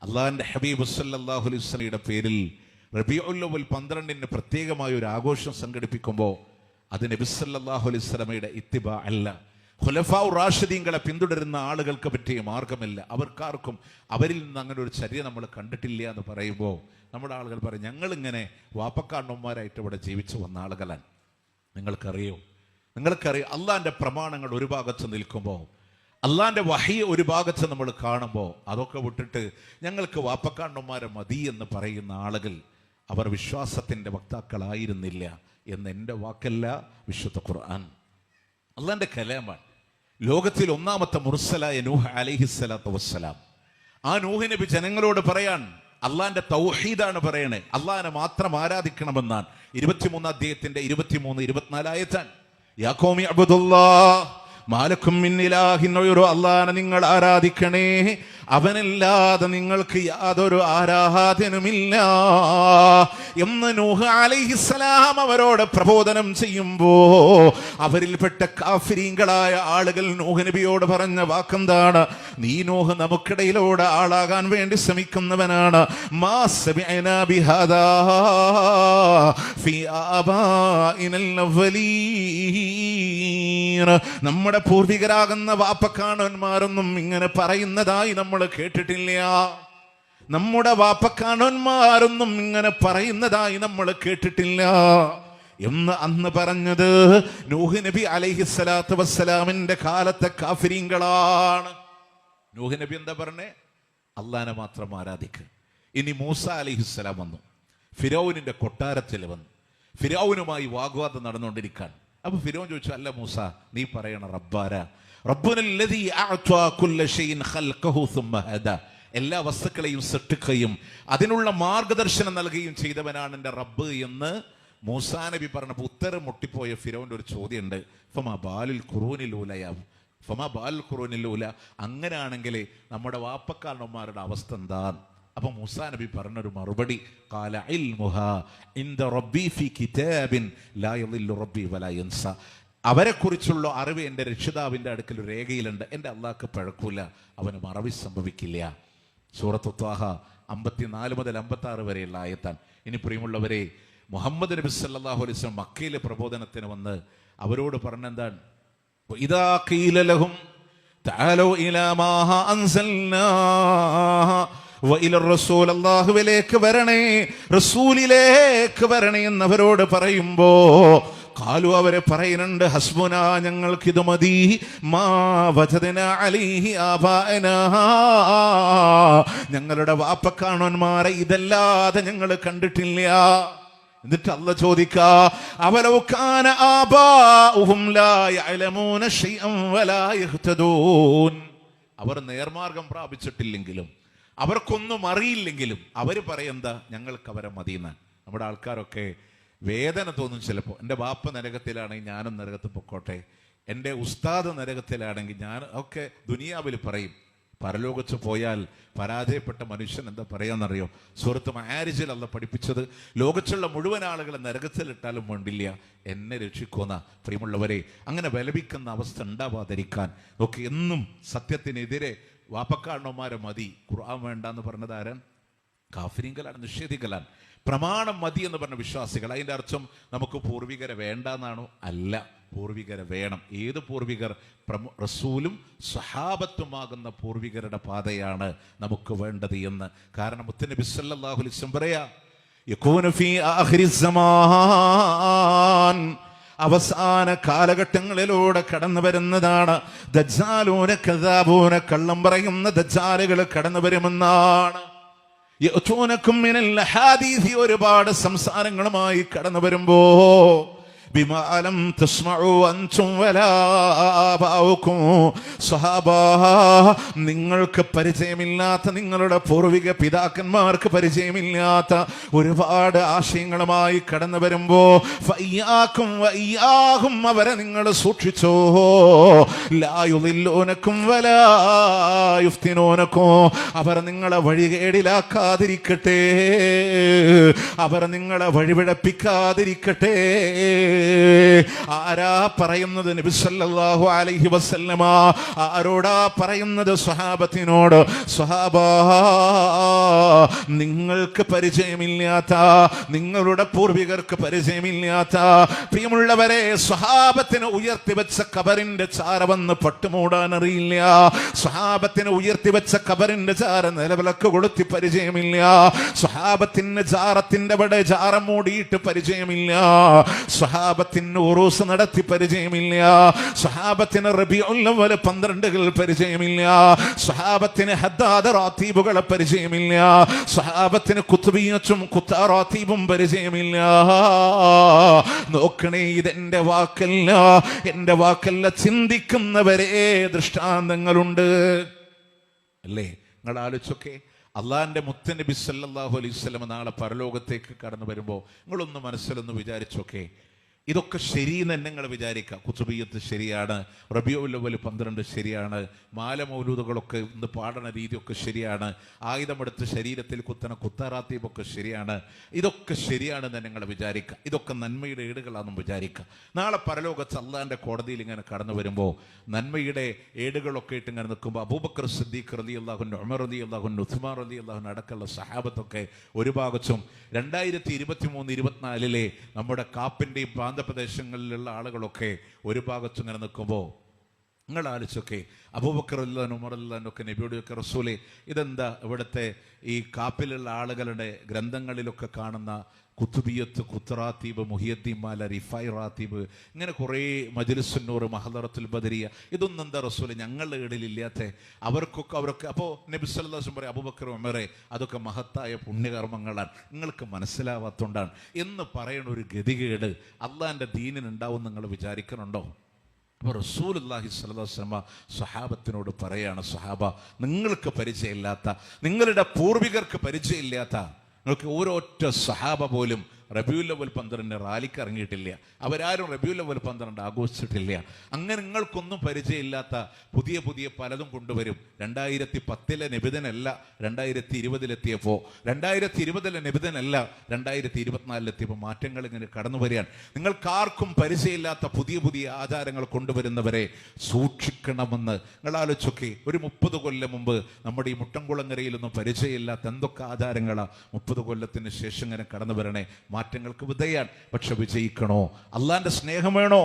അള്ളാഹിന്റെ ഹബീബ് സല്ലല്ലാഹു അലൈഹി വസല്ലമയുടെ പേരിൽ റബീഉൽ അവ്വൽ 12-ന് പ്രത്യേകമായ ഒരു ആഘോഷം സംഘടിപ്പിക്കുമ്പോൾ അത് നബി സല്ലല്ലാഹു അലൈഹി വസല്ലമയുടെ ഇത്തിബാ അല്ല, ഖുലഫാഉർ റാഷിദീങ്ങളെ പിന്തുടരുന്ന ആളുകൾക്ക് പറ്റിയ മാർഗമല്ല. അവർക്കാർക്കും അവരിൽ നിന്ന് അങ്ങനെ ഒരു ചര്യ നമ്മൾ കണ്ടിട്ടില്ല എന്ന് പറയുമ്പോൾ നമ്മുടെ ആളുകൾ പറയും, ഞങ്ങളിങ്ങനെ വാപ്പക്കാണ്ണന്മാരായിട്ട് ഇവിടെ ജീവിച്ചു വന്ന ആളുകളാണ്. നിങ്ങൾക്കറിയാം അള്ളാഹിന്റെ പ്രമാണങ്ങൾ ഒരു ഭാഗത്ത് നിൽക്കുമ്പോൾ, അള്ളാഹിന്റെ വഹി ഒരു ഭാഗത്ത് നമ്മൾ കാണുമ്പോൾ, അതൊക്കെ വിട്ടിട്ട് ഞങ്ങൾക്ക് വാപ്പക്കാണ്ണന്മാരെ മതി എന്ന് പറയുന്ന ആളുകൾ അവർ വിശ്വാസത്തിന്റെ വക്താക്കളായിരുന്നില്ല എന്ന് എൻ്റെ വാക്കല്ല, വിശുദ്ധ ഖുർആൻ അള്ളാഹിന്റെ കലാമാണ്. ലോകത്തിൽ ഒന്നാമത്തെ മുർസലായ നൂഹ് അലൈഹിസ്സലാത്തു വസ്സലാം, ആ നൂഹ് നബി ജനങ്ങളോട് പറയാൻ അള്ളാഹിന്റെ തൗഹീദാണ് പറയണേ, അള്ളാഹിനെ മാത്രം ആരാധിക്കണമെന്നാണ്. 23 അധ്യായത്തിന്റെ 23, 24 ആയത്താണ്. യാ ഖൗമി അബ്ദുല്ലാഹ് മാലക്കും മിൻ ഇലാഹിൻ ഗൈറു, അള്ളാഹിനെ നിങ്ങൾ ആരാധിക്കണേ, അവനല്ലാതെ നിങ്ങൾക്ക് യാതൊരു ആരാധനുമില്ല എന്ന് നൂഹ് അലൈഹിസ്സലാം അവരോട് പ്രബോധനം ചെയ്യുമ്പോ അവരിൽപ്പെട്ട കാഫിരീങ്ങളായ ആളുകൾ നൂഹ് നബിയോട് പറഞ്ഞ വാക്കെന്താണ്? നീ നൂഹ് നമുക്കിടയിലൂടെ ആളാകാൻ വേണ്ടി ശ്രമിക്കുന്നവനാണ്. മാ സമിഅനാ ബിഹാദാ ഫീ ആബാഇനൽ അവ്വലീൻ, നമ്മുടെ പൂർവികരാകുന്ന വാപ്പക്കാണന്മാരൊന്നും ഇങ്ങനെ പറയുന്നതായി നമ്മൾ കേട്ടിട്ടില്ല. നമ്മുടെ വാപ്പക്കാണന്മാരൊന്നും ഇങ്ങനെ പറയുന്നതായി നമ്മൾ കേട്ടിട്ടില്ല എന്ന് അന്ന് പറഞ്ഞത് നൂഹ് നബി അലൈഹിസ്സലാത്തു വസ്സലാമിന്റെ കാലത്തെ കാഫിരീങ്ങളാണ്. നൂഹ് നബി എന്താ പറഞ്ഞേ? അള്ളാഹിനെ മാത്രം ആരാധിക്കുക. ഇനി മൂസ അലൈഹിസ്സലാം വന്നു, ഫിറൗനിന്റെ കൊട്ടാരത്തിൽ വന്നു, ഫിറൗനുമായി വാഗ്വാദം നടന്നുകൊണ്ടിരിക്കാൻ. അപ്പൊ ഫിറൗൻ ചോദിച്ചു, അല്ല മൂസ, നീ പറയണ റബ്ബാരാ? റബ്ബുനല്ലദീ അഅ്താ കുല്ല ഷൈഇൻ ഖൽഖഹു സുമ്മ ഹദാ, എല്ലാ വസ്തുക്കളെയും സൃഷ്ടിക്കുകയും അതിനുള്ള മാർഗദർശനം നൽകുകയും ചെയ്തവനാണ് എൻ്റെ റബ്ബ് എന്ന് മൂസാ നബി പറഞ്ഞപ്പോൾ ഉത്തരം മുട്ടിപ്പോയ ഫിറൗന്റെ ഒരു ചോദ്യമുണ്ട്, ഫമാ ബാലുൽ ഖുറൂനിൽ ഊലയാ, ഫമാ ബാലുൽ ഖുറൂനിൽ ഊല, അങ്ങനെയാണെങ്കിൽ നമ്മുടെ വാപ്പക്കാരന്മാരുടെ അവസ്ഥ എന്താ? അപ്പൊ മൂസാ നബി പറഞ്ഞൊരു മറുപടി, ഖാല ഇൽമുഹാ ഇൻദ റബ്ബി ഫീ കിതാബിൻ ലാ യളില്ലു റബ്ബി വലാ യൻസ, അവരെ കുറിച്ചുള്ള അറിവ് എൻ്റെ രക്ഷിതാവിൻ്റെ അടുക്കൽ ഒരു രേഖയിലുണ്ട്, എൻ്റെ അള്ളാഹ്ക്ക് പഴക്കൂല, അവന് മറവി സംഭവിക്കില്ല. സൂറത്ത് ത്വാഹ 54 മുതൽ 56 വരെയുള്ള ആയത്താണ്. ഇനി പ്രിയമുള്ളവരെ, മുഹമ്മദ് നബി സല്ലല്ലാഹു അലൈഹി വസല്ലം മക്കയിലെ പ്രബോധനത്തിന് വന്ന് അവരോട് പറഞ്ഞെന്താണ്? ഇദാ ഖീല ലഹും തആലൂ ഇലാ മാ അൻസൽനാ വഇല റസൂൽ, അല്ലാഹുവിലേക്ക് വരണേ, റസൂലിലേക്ക് വരണേ എന്നവരോട് പറയുമ്പോ ഖാലു, അവരെ പറയുന്നുണ്ട്, ഹസ്ബുനാ, ഞങ്ങൾക്കിത് മതി, മാ വജദ്നാ അലൈഹി ആബാഅനാ, ഞങ്ങളുടെ വാപ്പക്കാണന്മാരെ ഇതല്ലാതെ ഞങ്ങൾ കണ്ടിട്ടില്ല. എന്നിട്ട് അല്ലാഹ് ചോദിക്കാ, അവലൗ കാന ആബാഉഹും ലാ യഅലമൂന ശൈഅൻ വലാ യഹ്തദൂൻ, അവർ നേർമാർഗം പ്രാപിച്ചിട്ടില്ലെങ്കിലും അവർക്കൊന്നും അറിയില്ലെങ്കിലും അവര് പറയുന്നത് ഞങ്ങൾക്ക് അവരെ മതിയെന്ന്. നമ്മുടെ ആൾക്കാരൊക്കെ വേദന തോന്നും ചിലപ്പോൾ, എൻ്റെ ബാപ്പ നരകത്തിലാണെങ്കിൽ ഞാനും നരകത്തിൽ പൊക്കോട്ടെ, എൻ്റെ ഉസ്താദ് നരകത്തിലാണെങ്കിൽ ഞാൻ ഒക്കെ ദുനിയാവിൽ പറയും. പരലോകത്ത് പോയാൽ പരാജയപ്പെട്ട മനുഷ്യൻ എന്താ പറയാന്നറിയോ? സൂറത്ത് മആരിജിൽ അല്ലാഹ് പഠിപ്പിച്ചത്, ലോകത്തുള്ള മുഴുവൻ ആളുകളെ നരകത്തിലിട്ടാലും വേണ്ടില്ല, എന്നെ രക്ഷിക്കുന്ന. പ്രിയമുള്ളവരെ, അങ്ങനെ വിലപിക്കുന്ന അവസ്ഥ ഉണ്ടാവാതിരിക്കാൻ ഒക്കെ എന്നും സത്യത്തിനെതിരെ വാപ്പക്കാരണന്മാരെ മതി, ഖുർആൻ വേണ്ട എന്ന് പറഞ്ഞത് ആരാൻ? കാഫിരീങ്ങളാണ്, നിഷേധികളാണ്. പ്രമാണം മതി എന്ന് പറഞ്ഞ വിശ്വാസികൾ. അതിൻ്റെ അർത്ഥം നമുക്ക് പൂർവികരെ വേണ്ട എന്നാണോ? അല്ല, പൂർവികരെ വേണം. ഏത് പൂർവികർ? റസൂലും സഹാബത്തുമാകുന്ന പൂർവികരുടെ പാതയാണ് നമുക്ക് വേണ്ടത് എന്ന്. കാരണം മുത്തുനബി സല്ലല്ലാഹു അലൈഹി വസല്ലം പറയാ, യകൂനു ഫീ ആഖിരിസ് സമാൻ, അവസാന കാലഘട്ടങ്ങളിലൂടെ കടന്നു വരുന്നതാണ് ദജ്ജാലൂന കദാബൂന, കള്ളം പറയുന്ന ദജ്ജാലുകൾ കടന്നു വരുമെന്നാണ്. യഅ്തൂനകും മിനൽ ഹദീസ്, ഒരുപാട് സംസാരങ്ങളുമായി കടന്നു വരുമ്പോ ബിമാ ലം തസ്മഉ അൻതും വലാ ആബാഉകും, സ്വഹാബ, നിങ്ങൾക്ക് പരിചയമില്ലാത്ത, നിങ്ങളുടെ പൂർവിക പിതാക്കന്മാർക്ക് പരിചയമില്ലാത്ത ഒരുപാട് ആശയങ്ങളുമായി കടന്നു വരുമ്പോ ഫഇയ്യാകും വഇയ്യാഹും, അവരെ നിങ്ങൾ സൂക്ഷിച്ചോ, ലാ യുളില്ലൂനകും വലാ യുഫ്തിനൂനകും, അവർ നിങ്ങളെ വഴികേടിലാക്കാതിരിക്കട്ടെ, അവർ നിങ്ങളെ വഴിപിഴപ്പിക്കാതിരിക്കട്ടെ ആരാ പറയുന്നത്? നബി സല്ലല്ലാഹു അലൈഹി വസല്ലമ. ആരോടാ പറയുന്നത്? സ്വഹാബത്തിനോട്. സ്വഹാബാ, നിങ്ങൾക്ക് പരിചയമില്ലാത്ത, നിങ്ങളുടെ പൂർവികർക്ക് പരിചയമില്ലാത്ത പ്രിയമുള്ളവരെ, സ്വഹാബത്തിന് ഉയർത്തിവെച്ച കബറിന്റെ ചാര വന്ന് പട്ടുമൂടാൻ അറിയില്ല. സ്വഹാബത്തിന് ഉയർത്തിവെച്ച കബറിന്റെ ചാര നിലവിളക്ക് കൊളുത്തി പരിചയമില്ല. സ്വഹാബത്തിന് ജാറത്തിന്റെ അവിടെ ജാറം മൂടിയിട്ട് പരിചയമില്ല. സ്വഹാബത്തിന് ഉറൂസ് നടത്തി പരിചയമില്ല. സ്വഹാബത്തിന് റബീഉൽ അവ്വൽ 12 പരിചയമില്ല. സ്വഹാബത്തിന് ഹദ്ദാദ് റാത്തീബുകളെ പരിചയമില്ല. സ്വഹാബത്തിന് കുത്തുബിയത്തും കുത്താറാത്തീബും പരിചയമില്ല. നോക്കണേ, ഇതെന്റെ വാക്കല്ല, എന്റെ വാക്കല്ല, ചിന്തിക്കുന്നവരെ ദൃഷ്ടാന്തങ്ങളുണ്ട് അല്ലേ? നിങ്ങൾ ആലോചിച്ചൊക്കെ, അള്ളാഹിന്റെ മുത്തനബി സല്ലല്ലാഹു അലൈഹി വസല്ലം നാളെ പരലോകത്തേക്ക് കടന്നു വരുമ്പോൾ നിങ്ങളൊന്ന് മനസ്സിലൊന്ന് വിചാരിച്ചൊക്കെ, ഇതൊക്കെ ശരിയെന്ന് തന്നെ നിങ്ങൾ വിചാരിക്കുക. കുത്തുബിയ്യത്ത് ശരിയാണ്, റബീഉൽ അവ്വൽ 12 ശരിയാണ്, മാല മൗലൂദുകളൊക്കെ ഇന്ന് പാടണ രീതിയൊക്കെ ശരിയാണ്, ആയുധമെടുത്ത് ശരീരത്തിൽ കുത്തണ കുത്താറാത്തീബൊക്കെ ശരിയാണ്. ഇതൊക്കെ ശരിയാണെന്ന് നിങ്ങൾ വിചാരിക്കുക. ഇതൊക്കെ നന്മയുടെ ഏടുകളാണെന്നും വിചാരിക്കുക. നാളെ പരലോകത്ത് അള്ളാഹിന്റെ കോടതിയിൽ ഇങ്ങനെ കടന്നു വരുമ്പോൾ നന്മയുടെ ഏടുകളൊക്കെ ഇട്ട് ഇങ്ങനെ നിൽക്കുമ്പോൾ അബൂബക്കർ സിദ്ദീഖ് റളിയല്ലാഹു അൻഹു, ഉമർ റളിയല്ലാഹു അൻഹു, ഉസ്മാൻ റളിയല്ലാഹു അൻഹു അടക്കമുള്ള സഹാബത്തൊക്കെ ഒരു ഭാഗത്തും 2023-24 നമ്മുടെ കാപ്പിൻ്റെയും പ്രാന്തപ്രദേശങ്ങളിലുള്ള ആളുകളൊക്കെ ഒരു ഭാഗത്തും ഇങ്ങനെ നിൽക്കുമ്പോൾ നിങ്ങൾ ആലോചിച്ചൊക്കെ, അബൂബക്കർ റളിയല്ലാഹു അൻഹു, ഉമർ റളിയല്ലാഹു അൻഹു ഒക്കെ നബിയോടൊക്കെ റസൂലേ, ഇതെന്താ ഇവിടുത്തെ ഈ കാപ്പിലുള്ള ആളുകളുടെ ഗ്രന്ഥങ്ങളിലൊക്കെ കാണുന്ന കുത്തുബിയത്ത്, കുത്തറാത്തീബ്, മുഹിയുദ്ദീൻ മാല, റിഫായി റാത്തീബ്, ഇങ്ങനെ കുറേ മജ്ലിസുന്നൂർ, മഹദറത്തുൽ ബദരിയ, ഇതൊന്നും എന്താ റസൂലെ ഞങ്ങളുടെ ഇടയിലില്ലാത്ത? അവരൊക്കെ അപ്പോൾ നബി സല്ലല്ലാഹു അലൈഹി വസല്ലം പറയും, അബൂബക്കർ ഉമറേ, അതൊക്കെ മഹത്തായ പുണ്യകർമ്മങ്ങളാണ്, നിങ്ങൾക്ക് മനസ്സിലാവാത്തോണ്ടാണ് എന്ന് പറയുന്ന ഒരു ഗതികേട് അള്ളാഹിൻ്റെ ദീനിനുണ്ടാവും നിങ്ങൾ വിചാരിക്കുന്നുണ്ടോ? അപ്പോൾ റസൂലുള്ളാഹി സ്വല്ലല്ലാഹു അലൈഹി വസല്ലം സ്വഹാബത്തിനോട് പറയാണ്, സ്വഹാബ, നിങ്ങൾക്ക് പരിചയമില്ലാത്ത, നിങ്ങളുടെ പൂർവികർക്ക് പരിചയമില്ലാത്ത, നിങ്ങൾക്ക് ഓരോറ്റ സഹാബ പോലും റബീഉൽ അവ്വൽ 12 റാലിക്ക് ഇറങ്ങിയിട്ടില്ല. അവരാരും റബീഉൽ അവ്വൽ 12 ആഘോഷിച്ചിട്ടില്ല. അങ്ങനെ നിങ്ങൾക്കൊന്നും പരിചയമില്ലാത്ത പുതിയ പുതിയ പലതും കൊണ്ടുവരും. 2010 നിബിധനല്ല 2020 2020 നിബിധനല്ല 2024 മാറ്റങ്ങൾ ഇങ്ങനെ കടന്നു വരികയാണ്. നിങ്ങൾക്കാർക്കും പരിചയമില്ലാത്ത പുതിയ പുതിയ ആചാരങ്ങൾ കൊണ്ടുവരുന്നവരെ സൂക്ഷിക്കണമെന്ന് നിങ്ങൾ ആലോചിച്ചൊക്കെ. ഒരു 30 കൊല്ലം മുമ്പ് നമ്മുടെ ഈ മുട്ടംകുളങ്ങരയിലൊന്നും പരിചയമില്ലാത്ത എന്തൊക്കെ ആചാരങ്ങളാണ് 30 കൊല്ലത്തിന് ശേഷം ഇങ്ങനെ കടന്നു വരണേ. മാറ്റങ്ങൾക്ക് വിധേയാണ്. പക്ഷെ വിജയിക്കണോ? അള്ളാന്റെ സ്നേഹം വേണോ?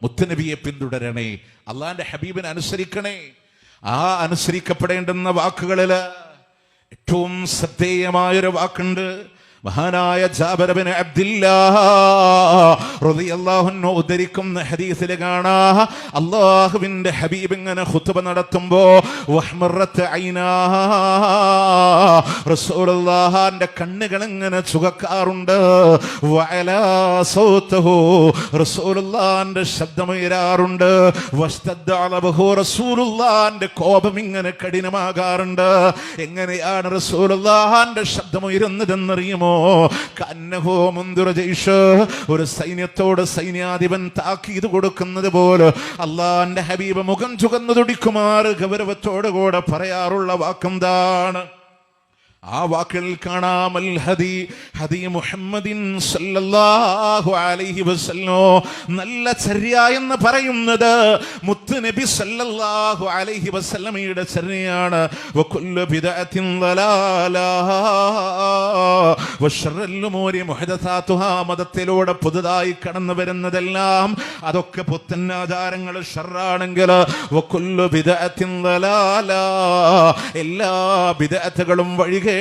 മുത്തുനബിയെ പിന്തുടരണേ, അള്ളാന്റെ ഹബീബിനെ അനുസരിക്കണേ. ആ അനുസരിക്കപ്പെടേണ്ടുന്ന വാക്കുകളിൽ ഏറ്റവും ശ്രദ്ധേയമായൊരു വാക്കുണ്ട്. മഹാനായ ജാബിർ ഇബ്നു അബ്ദില്ലാഹ് റളിയല്ലാഹു അൻഹു ഉദ്ധരിക്കുന്ന ഹദീസിൽ കാണാം, അല്ലാഹുവിന്റെ ഹബീബ് ഇങ്ങനെ ഖുതുബ നടത്തുമ്പോൾ വഹ്മറത്ത് ഐനാ, റസൂലുള്ളാഹിന്റെ കണ്ണുകൾ ഇങ്ങനെ ചുവക്കാറുണ്ട്. വഅലാ സൗതുഹു, റസൂലുള്ളാഹിന്റെ ശബ്ദമുയരാറുണ്ട്. വസ്തദ്ദ അലബഹു, റസൂലുള്ളാഹിന്റെ കോപം ഇങ്ങനെ കഠിനമാകാറുണ്ട്. എങ്ങനെയാണ് റസൂലുള്ളാഹിന്റെ ശബ്ദമുയരുന്നതെന്നറിയുമോ? ഒരു സൈന്യത്തോട് സൈന്യാധിപൻ താക്കീത് കൊടുക്കുന്നത് പോലെ അള്ളാന്റെ ഹബീബ് മുഖം ചുകന്നു തുടിക്കുമാറ് ഗൗരവത്തോടു കൂടെ പറയാറുള്ള വാക്കെന്താണ്? ആ വാക്കുകളിൽ കാണാം, അൽ ഹദി ഹദി മുഹമ്മദിൻ സല്ലല്ലാഹു അലൈഹി വസല്ലം. നല്ല ചര്യ എന്ന് പറയുന്നത് മുത്ത് നബി സല്ലല്ലാഹു അലൈഹി വസല്ലമയുടെ ചര്യയാണ്. വകുല്ലു ബിദഅത്തിൻ ദലാല വശറൽ ഉമൂരി മുഹദസാതുഹാ, മതത്തിലൂടെ പുതുതായി കടന്നു വരുന്നതെല്ലാം അതൊക്കെ പുത്തൻ ആചാരങ്ങൾ ഷർറാണെങ്കിൽ വകുല്ലു ബിദഅത്തിൻ ദലാല, എല്ലാ ബിദഅത്തുകളും വഴികേടുകളാണ്.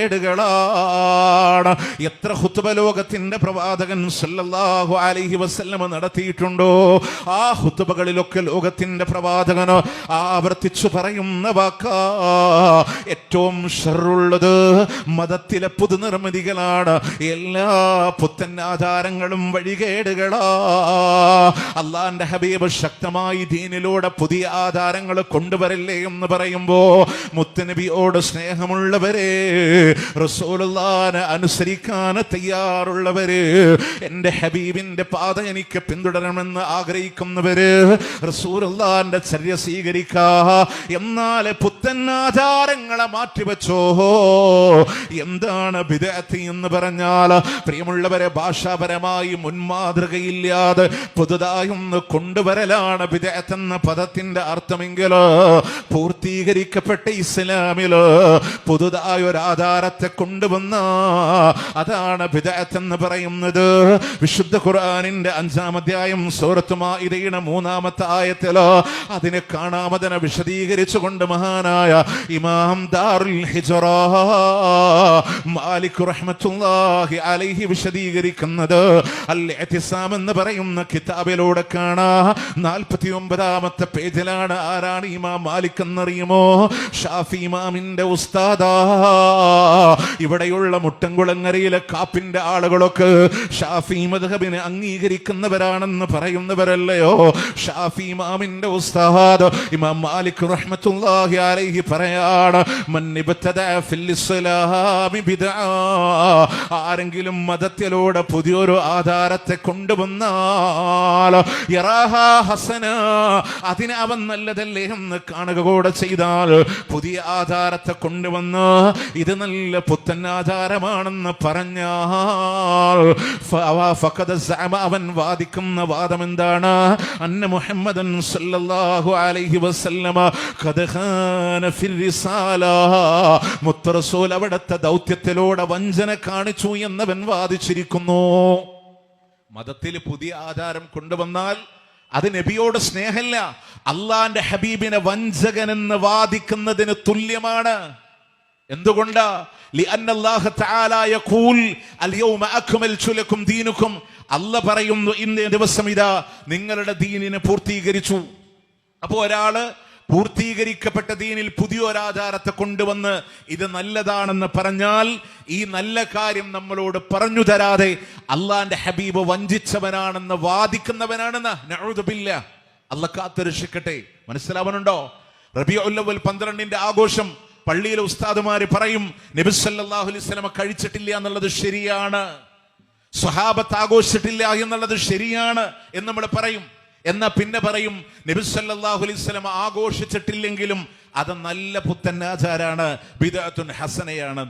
എത്ര ഖുത്ബ ലോകത്തിന്റെ പ്രവാചകൻ സല്ലല്ലാഹു അലൈഹി വസല്ലം നടത്തിയിട്ടുണ്ടോ, ആ ഖുത്ബകളിലൊക്കെ ലോകത്തിന്റെ പ്രവാചകൻ ആവർത്തിച്ചു പറയുന്ന വാക്കാ, ഏറ്റവും ഷർറുള്ളത് മതത്തിലെ പുതുനിർമ്മിതികളാണ്, എല്ലാ പുത്തൻ ആചാരങ്ങളും വഴികേടുകളാ. അള്ളാന്റെ ഹബീബ് ശക്തമായി ദീനിലൂടെ പുതിയ ആചാരങ്ങൾ കൊണ്ടുവരില്ലേ എന്ന് പറയുമ്പോ മുത്തുനബിയോട് സ്നേഹമുള്ളവരെ, റസൂലുള്ളാഹിനെ അനുസരിക്കാൻ തയ്യാറുള്ളവര്, എന്റെ ഹബീബിന്റെ പാത എനിക്ക് പിന്തുടരണമെന്ന് ആഗ്രഹിക്കുന്നവര് റസൂലുള്ളാഹിന്റെ ചര്യ സ്വീകരിക്കാ. എന്നാൽ പുത്തൻ ആചാരങ്ങളെ മാറ്റിവെച്ചോ. എന്താണ് ബിദ്അത്ത് എന്ന് പറഞ്ഞാൽ? പ്രിയമുള്ളവരെ, ഭാഷാപരമായി മുൻമാതൃകയില്ലാതെ പുതുതായി ഒന്ന് കൊണ്ടുവരലാണ് ബിദ്അത്ത് എന്ന പദത്തിന്റെ അർത്ഥമെങ്കിലോ, പൂർത്തീകരിക്കപ്പെട്ട ഇസ്ലാമില് പുതുതായ ഒരു ആധാരത്തെ കൊണ്ടുവന്ന അതാണ് ബിദ്അത്ത് എന്ന് പറയുന്നത്. വിശുദ്ധ ഖുർആനിന്റെ 5-ാം അധ്യായം സൂറത്ത് മാഇദയുടെ 3-ാമത്തെ ആയത്തില് അതിനെ കാണാമതിനെ വിശദീകരിച്ചുകൊണ്ട് മഹാനായ ഇമാം ദാറുൽ ഹിജ്റ മാലിക് റഹ്മത്തുള്ളാഹി അലൈഹി വിശദീകരിക്കുന്നത് അൽ ഇഅ്തിസാം എന്ന് പറയുന്ന കിതാബിലൂടെ കാണാ. 49-ാമത്തെ പേജിലാണ്. ആരാണ് ഇമാം മാലിക് എന്നറിയുമോ? ഷാഫി ഇമാമിന്റെ ഉസ്താദാ. ഇവിടെയുള്ള മുട്ടൻകുളങ്ങരയിലെ കാപ്പിന്റെ ആളുകളൊക്കെ ഷാഫി മദ്ഹബിനെ അംഗീകരിക്കുന്നവരാണെന്ന് പറയുന്നവരല്ലയോ? ഷാഫി ഇമാമിന്റെ ഉസ്താദ് ഇമാം മാലിക് റഹ്മത്തുള്ളാഹി അലൈഹി പറയാണ്, മൻ ഇബ്തദഅ ഫിൽ ഇസ്ലാമി ബിദ്അ, ആരെങ്കിലും മതത്തിലൂടെ പുതിയൊരു ആധാരത്തെ കൊണ്ടുവന്നാൽ യറാഹാ ഹസന, അതിനെ അവൻ നല്ലതല്ലേ എന്ന് കാണുക കൂടെ ചെയ്താൽ, പുതിയ ആധാരത്തെ കൊണ്ടുവന്ന് ഇത് നല്ല പുത്തൻ ആധാരമാണെന്ന് പറഞ്ഞാൽ ഫഖദ് സഅമ, അവൻ വാദിക്കുന്ന വാദം എന്താണ്? അന്ന മുഹമ്മദൻ സല്ലല്ലാഹു അലൈഹി വസല്ലമ ഖദ് ഖാന ഫിൽ റിസാല, മുത്ത് റസൂൽ അവിടുത്തെ ദൗത്യത്തിലൂടെ വഞ്ചന കാണിച്ചു എന്നവൻ വാദിച്ചിരിക്കുന്നു. മതത്തിൽ പുതിയ ആധാരം കൊണ്ടുവന്നാൽ അത് നബിയോട് സ്നേഹമില്ല, അള്ളാന്റെ ഹബീബിനെ വഞ്ചകൻ എന്ന് വാദിക്കുന്നതിന് തുല്യമാണ്. എന്തുകൊണ്ടാ? ലിഅന്നല്ലാഹു തആല യഖൂൽ അൽയൗമ അക്മൽതു ലക്കും ദീനുക്കും, അല്ലാഹ് പറയുന്നു ഇന്നേ ദിവസം ഇതാ നിങ്ങളുടെ ദീനിനെ പൂർത്തീകരിച്ചു. അപ്പോൾ ഒരാള് പൂർത്തീകരിക്കപ്പെട്ട ദീനിൽ പുതിയൊരാചാരത്തെ കൊണ്ടുവന്ന് ഇത് നല്ലതാണെന്ന് പറഞ്ഞാൽ ഈ നല്ല കാര്യം നമ്മളോട് പറഞ്ഞു തരാതെ അള്ളാന്റെ ഹബീബ് വഞ്ചിച്ചവനാണെന്ന് വാദിക്കുന്നവനാണെന്ന് നഊദു ബില്ലാഹ്. അല്ലാഹ് കാത്തുരക്ഷിക്കട്ടെ. മനസ്സിലാവുന്നുണ്ടോ? റബീഉൽ അവ്വൽ 12ന്റെ ആഘോഷം പള്ളിയിലെ ഉസ്താദുമാര് പറയും നബി സല്ലല്ലാഹു അലൈഹി വസല്ലം കഴിച്ചിട്ടില്ല എന്നുള്ളത് ശരിയാണ്, സ്വഹാബത്ത് ആഘോഷിച്ചിട്ടില്ല എന്നുള്ളത് ശരിയാണ് എന്ന് നമ്മൾ പറയും. എന്നാ പിന്നെ പറയും നബി സല്ലല്ലാഹു അലൈഹി വസല്ലം ആഘോഷിച്ചിട്ടില്ലെങ്കിലും അത് നല്ല പുത്തൻ ആചാരാണ്, ബിദ്അത്തുൻ ഹസനയാണ്.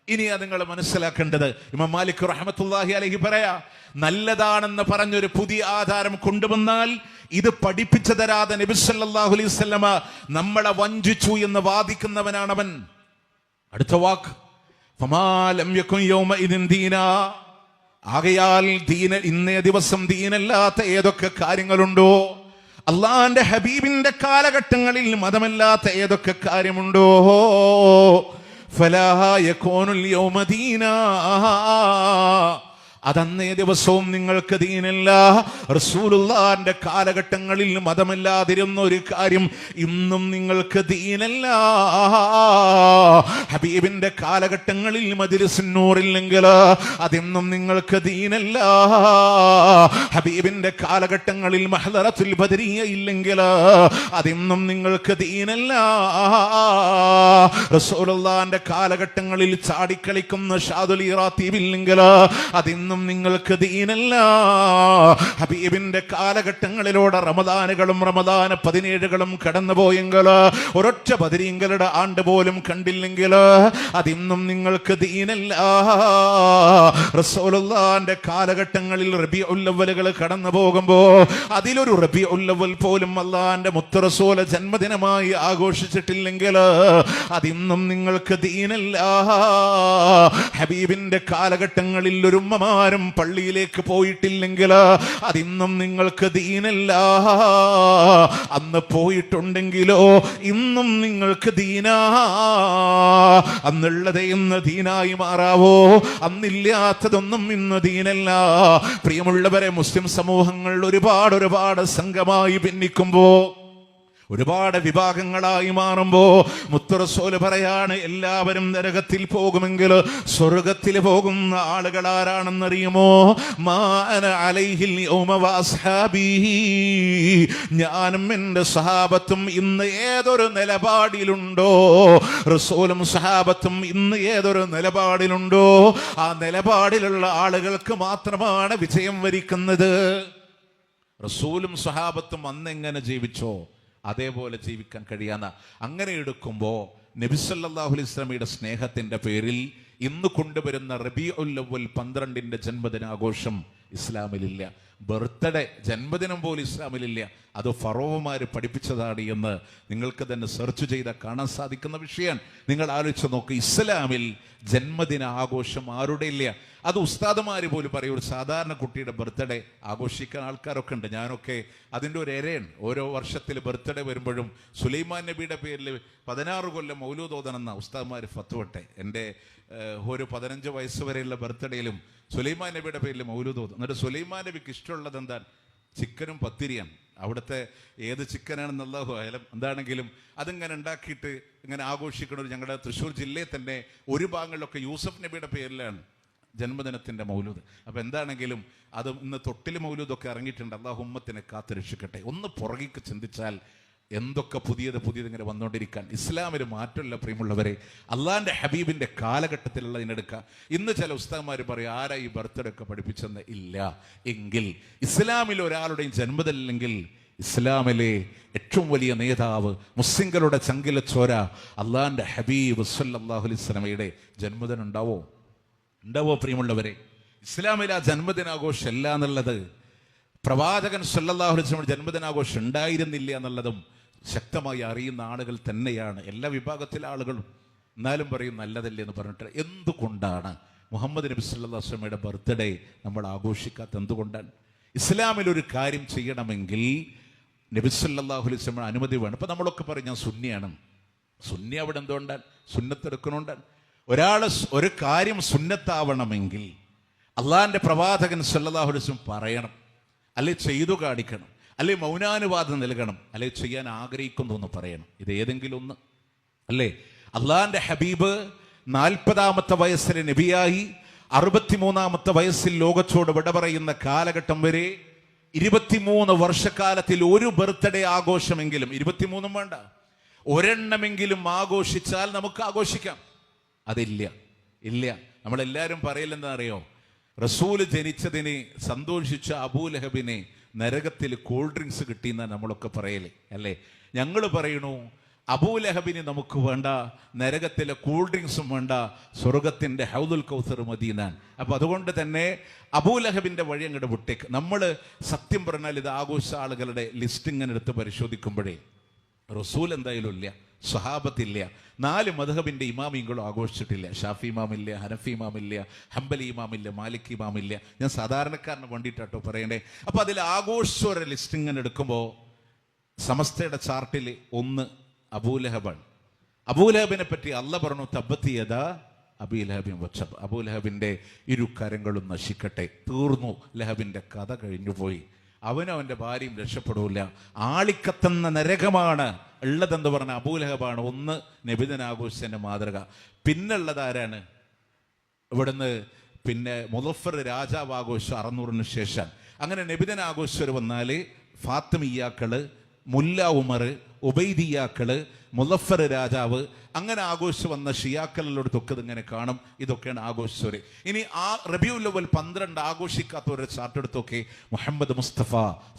ഇനി അത് നിങ്ങൾ മനസ്സിലാക്കേണ്ടത്, ഇമാം മാലിക് റഹ്മത്തുള്ളാഹി അലൈഹി പറയാ, നല്ലതാണെന്ന് പറഞ്ഞൊരു പുതിയ ആധാരം കൊണ്ടുവന്നാൽ ഇത് പഠിപ്പിച്ചു തരാതെ നബി സല്ലല്ലാഹു അലൈഹി വസല്ലം നമ്മളെ വഞ്ചിച്ചു എന്ന് വാദിക്കുന്നവനാണവൻ. അടുത്ത വാക്ക് ഫമാ ലം യകുൻ യൗമഇദിൻ ദീനാ, ആകയാൽ ദീന ഇന്നേ ദിവസം ദീനല്ലാത്ത ഏതൊക്കെ കാര്യങ്ങളുണ്ടോ, അള്ളാന്റെ ഹബീബിന്റെ കാലഘട്ടങ്ങളിൽ മതമല്ലാത്ത ഏതൊക്കെ കാര്യമുണ്ടോ, ഫലാ യകൂനുൽ യൗമ ദീനാ, അതന്നേ ദിവസവും നിങ്ങൾക്ക് ദീനല്ല. റസൂലുള്ളാഹിന്റെ കാലഘട്ടങ്ങളിൽ മതമില്ലാതിരുന്ന ഒരു കാര്യം ഇന്നും നിങ്ങൾക്ക് ദീനല്ല. ഹബീബിന്റെ കാലഘട്ടങ്ങളിൽ മജ്ലിസുൻ നൂറില്ലെങ്കിൽ അതെന്നും നിങ്ങൾക്ക് ദീനല്ല. ഹബീബിന്റെ കാലഘട്ടങ്ങളിൽ മഹ്ദറത്തുൽ ബദരിയ ഇല്ലെങ്കിൽ അതെന്നും നിങ്ങൾക്ക് ദീനല്ല. റസൂലുള്ളാഹിന്റെ കാലഘട്ടങ്ങളിൽ ചാടിക്കളിക്കുന്ന ഷാദുൽ ഇറാത്തീബ് ഇല്ലെങ്കിൽ അതെന്നും നിങ്ങൾക്ക് ദീനല്ല. ഹബീബിന്റെ കാലഘട്ടങ്ങളിലൂടെ റമദാനുകളും റമദാന 17കളും കടന്നുപോയെങ്കിൽ ഒരൊറ്റ ബദരീങ്ങളുടെ ആണ്ട് പോലും കണ്ടില്ലെങ്കിൽ അതിന്നും നിങ്ങൾക്ക് ദീനല്ല. റസൂലുള്ളാഹിന്റെ കാലഘട്ടങ്ങളിൽ റബീഉൽ അവ്വലുകൾ കടന്നു പോകുമ്പോ അതിലൊരു റബീഉൽ അവ്വൽ പോലും അല്ലാഹുവിന്റെ മുത്ത് റസൂൽ ജന്മദിനമായി ആഘോഷിച്ചിട്ടില്ലെങ്കിൽ അതിന്നും നിങ്ങൾക്ക് ദീനല്ല. ഹബീബിന്റെ കാലഘട്ടങ്ങളിൽ ഒരു ഉമ്മമാരും പള്ളിയിലേക്ക് പോയിട്ടില്ലെങ്കിൽ അതിന്നും നിങ്ങൾക്ക് ദീനല്ല. അന്ന് പോയിട്ടുണ്ടെങ്കിലോ ഇന്നും നിങ്ങൾക്ക് ദീനാ. അന്നുള്ളത് ഇന്ന് ദീനായി മാറാവോ? അന്നില്ലാത്തതൊന്നും ഇന്ന് ദീനല്ല. പ്രിയമുള്ളവരെ, മുസ്ലിം സമൂഹങ്ങൾ ഒരുപാട് സംഘമായി ഭിന്നിക്കുമ്പോ ഒരുപാട് വിഭാഗങ്ങളായി മാറുമ്പോ മുത്ത് റസൂൽ പറയാണ്, എല്ലാവരും നരകത്തിൽ പോകുമെങ്കിൽ സ്വർഗത്തിൽ പോകുന്ന ആളുകൾ ആരാണെന്നറിയുമോ? മാ അന അലൈഹിൽ യൗമ വഅസ്ഹാബി, ഞാനും എൻ്റെ സഹാബത്തും ഇന്ന് ഏതൊരു നിലപാടിലുണ്ടോ, റസൂലും സഹാബത്തും ഇന്ന് ഏതൊരു നിലപാടിലുണ്ടോ, ആ നിലപാടിലുള്ള ആളുകൾക്ക് മാത്രമാണ് വിജയം വരിക്കുന്നത്. റസൂലും സഹാബത്തും അന്നെങ്ങനെ ജീവിച്ചോ അതേപോലെ ജീവിക്കാൻ കഴിയാന്ന. അങ്ങനെ എടുക്കുമ്പോൾ നബി സല്ലല്ലാഹു അലൈഹി വസല്ലമയുടെ സ്നേഹത്തിന്റെ പേരിൽ ഇന്ന് കൊണ്ടുവരുന്ന റബീഉൽ അവ്വൽ 12ന്റെ ജന്മദിനാഘോഷം ഇസ്ലാമിലില്ല. ബർത്ത്ഡേ, ജന്മദിനം പോലും ഇസ്ലാമിലില്ല. അത് ഫറോവമാര് പഠിപ്പിച്ചതാണ് എന്ന് നിങ്ങൾക്ക് തന്നെ സെർച്ച് ചെയ്താൽ കാണാൻ സാധിക്കുന്ന വിഷയമാണ്. നിങ്ങൾ ആലോചിച്ച് നോക്ക്, ഇസ്ലാമിൽ ജന്മദിന ആഘോഷം ആരുടെ ഇല്ല. അത് ഉസ്താദുമാര് പോലും പറയും, ഒരു സാധാരണ കുട്ടിയുടെ ബർത്ത്ഡേ ആഘോഷിക്കാൻ ആൾക്കാരൊക്കെ ഉണ്ട്. ഞാനൊക്കെ അതിൻ്റെ ഒരു എരയാണ്. ഓരോ വർഷത്തിൽ ബർത്ത്ഡേ വരുമ്പോഴും സുലൈമാൻ നബിയുടെ പേരിൽ 16 കൊല്ലം മൗലൂദ് ഓതണമെന്ന ഉസ്താദുമാർ ഫത്വട്ടെ. എൻ്റെ ഒരു 15 വയസ്സ് വരെയുള്ള ബർത്ത്ഡേയിലും സുലൈമാൻ നബിയുടെ പേരിൽ മൗലൂദ് ഓതും. എന്നിട്ട് സുലൈമാൻ നബിക്ക് ഇഷ്ടമുള്ളത് എന്താണ്? ചിക്കനും പത്തിരിയാണ്. അവിടുത്തെ ഏത് ചിക്കനാണെന്നുള്ള എന്താണെങ്കിലും അതിങ്ങനെ ഉണ്ടാക്കിയിട്ട് ഇങ്ങനെ ആഘോഷിക്കണത്. ഞങ്ങളുടെ തൃശ്ശൂർ ജില്ലയിൽ തന്നെ ഒരു ഭാഗങ്ങളിലൊക്കെ യൂസഫ് നബിയുടെ പേരിലാണ് ജന്മദിനത്തിൻ്റെ മൗലൂദ്. അപ്പം എന്താണെങ്കിലും അത് ഇന്ന് തൊട്ടിൽ മൗലൂദൊക്കെ ഇറങ്ങിയിട്ടുണ്ട്. അല്ലാഹു ഉമ്മത്തിനെ കാത്തുരക്ഷിക്കട്ടെ. ഒന്ന് പുറകിക്ക് ചിന്തിച്ചാൽ എന്തൊക്കെ പുതിയത് ഇങ്ങനെ വന്നുകൊണ്ടിരിക്കാൻ. ഇസ്ലാമിന് മാറ്റമില്ല പ്രിയമുള്ളവരെ. അള്ളാഹിൻ്റെ ഹബീബിൻ്റെ കാലഘട്ടത്തിലുള്ളതിനെടുക്കുക. ഇന്ന് ചില ഉസ്താദന്മാർ പറയും, ആരാ ഈ ബർത്ത്ഡേ ഒക്കെ പഠിപ്പിച്ചെന്ന്. ഇല്ല എങ്കിൽ ഇസ്ലാമിൽ ഒരാളുടെയും ജന്മദിനമില്ലെങ്കിൽ ഇസ്ലാമിലെ ഏറ്റവും വലിയ നേതാവ്, മുസ്ലിങ്ങളുടെ ചങ്കിലച്ചോര അള്ളാഹിൻ്റെ ഹബീബ് സല്ലല്ലാഹു അലൈഹി വസല്ലമയുടെ ജന്മദിനം ഉണ്ടാവോ പ്രിയമുള്ളവരെ? ഇസ്ലാമിൽ ആ ജന്മദിനാഘോഷം അല്ല എന്നുള്ളത്, പ്രവാചകൻ സല്ലല്ലാഹു അലൈഹി വസല്ലമയുടെ ജന്മദിനാഘോഷം ഉണ്ടായിരുന്നില്ല എന്നുള്ളതും ശക്തമായി അറിയുന്ന ആളുകൾ തന്നെയാണ്. എല്ലാ വിഭാഗത്തിലെ ആളുകളും എന്നാലും പറയും നല്ലതല്ലേ എന്ന് പറഞ്ഞിട്ട്. എന്തുകൊണ്ടാണ് മുഹമ്മദ് നബി സല്ലല്ലാഹു അലൈഹി വസല്ലമയുടെ ബർത്ത്ഡേ നമ്മൾ ആഘോഷിക്കാത്ത? എന്തുകൊണ്ടാണ്? ഇസ്ലാമിൽ ഒരു കാര്യം ചെയ്യണമെങ്കിൽ നബി സല്ലല്ലാഹു അലൈഹി വസല്ലമയുടെ അനുമതി വേണം. ഇപ്പം നമ്മളൊക്കെ പറയും ഞാൻ സുന്നിയാണ്. സുന്നി അവിടെ എന്തുകൊണ്ടാണ്? സുന്നത്തെടുക്കണോണ്ടാണ്. ഒരാൾ ഒരു കാര്യം സുന്നത്താവണമെങ്കിൽ അള്ളാഹിൻ്റെ പ്രവാചകൻ സല്ലല്ലാഹു അലൈഹി വസല്ലം പറയണം, അല്ലെ ചെയ്തു കാണിക്കണം, അല്ലെ മൗനാനുവാദം നൽകണം, അല്ലെ ചെയ്യാൻ ആഗ്രഹിക്കുന്നു എന്ന് പറയണം. ഇത് ഏതെങ്കിലും ഒന്ന് അല്ലേ? അള്ളാഹിൻ്റെ ഹബീബ് 40-ാമത്തെ വയസ്സിൽ നബിയായി 63-ാമത്തെ വയസ്സിൽ ലോകത്തോട് വിട പറയുന്ന കാലഘട്ടം വരെ 23 വർഷക്കാലത്തിൽ ഒരു ബർത്ത്ഡേ ആഘോഷമെങ്കിലും, 23 വേണ്ട, ഒരെണ്ണമെങ്കിലും ആഘോഷിച്ചാൽ നമുക്ക് ആഘോഷിക്കാം. അതില്ല, ഇല്ല. നമ്മളെല്ലാവരും പറയില്ലെന്ന് അറിയോ? റസൂല് ജനിച്ചതിന് സന്തോഷിച്ച അബൂലഹബിനെ നരകത്തിൽ കൂൾ ഡ്രിങ്ക്സ് കിട്ടിയെന്നാണ് നമ്മളൊക്കെ പറയല് അല്ലേ? ഞങ്ങൾ പറയണു അബൂലഹബിന് നമുക്ക് വേണ്ട, നരകത്തിലെ കൂൾ ഡ്രിങ്ക്സും വേണ്ട, സ്വർഗത്തിൻ്റെ ഹൗദുൽ കൗസർ മദീനാൻ. അപ്പം അതുകൊണ്ട് തന്നെ അബൂലഹബിൻ്റെ വഴി അങ്ങോട്ട് വിട്ടേക്ക്. നമ്മൾ സത്യം പറഞ്ഞാൽ ഇത് ആഘോഷ ആളുകളുടെ ലിസ്റ്റ് ഇങ്ങനെ എടുത്ത് പരിശോധിക്കുമ്പോഴേ റസൂൽ എന്തായാലും ഇല്ല, സ്വഹാബത്തില്ല, 4 മദ്ഹബിൻ്റെ ഇമാമിങ്ങളും ആഘോഷിച്ചിട്ടില്ല. ഷാഫി ഇമാമില്ല, ഹനഫി ഇമാമില്ല, ഹംബലി ഇമാമില്ല, മാലിക് ഇമാമില്ല. ഞാൻ സാധാരണക്കാരന് വേണ്ടിയിട്ടാട്ടോ പറയണേ. അപ്പം അതിൽ ആഘോഷ ലിസ്റ്റ് ഇങ്ങനെ എടുക്കുമ്പോൾ സമസ്തയുടെ ചാർട്ടിൽ 1 അബൂലഹബാണ്. അബൂലഹബിനെ പറ്റി അല്ല പറഞ്ഞു, തബ്ബത്തിയത അബീലഹബിൻ വച്ചബ്, അബൂലഹബിൻ്റെ 2 കരങ്ങളും നശിക്കട്ടെ. തീർന്നു, ലഹബിൻ്റെ കഥ കഴിഞ്ഞുപോയി. അവനും അവൻ്റെ ഭാര്യയും രക്ഷപ്പെടൂല. ആളിക്കത്തുന്ന നരകമാണ് ഉള്ളതെന്ന് പറഞ്ഞ അബൂലഹബാണ് 1 നബിദിനാഘോഷത്തിൻ്റെ മാതൃക. പിന്നുള്ളത് ആരാണ്? ഇവിടുന്ന് പിന്നെ മുദഫർ രാജാവ് ആഘോഷം 600-ന് ശേഷം. അങ്ങനെ നബിദിനാഘോഷർ വന്നാൽ ഫാത്തിമിയാക്കള്, മുല്ല ഉമർ, ഉബൈദിയാക്കള്, മുദഫർ രാജാവ്, അങ്ങനെ ആഘോഷം വന്ന ഷിയാക്കളിലൊക്കെ ഇതിങ്ങനെ കാണും. ഇതൊക്കെയാണ് ആഘോഷിച്ചവര്. ഇനി ആ റബീഉൽ അവ്വൽ 12 ആഘോഷിക്കാത്തവരെ ചാർട്ടെടുത്തൊക്കെ മുഹമ്മദ് മുസ്തഫ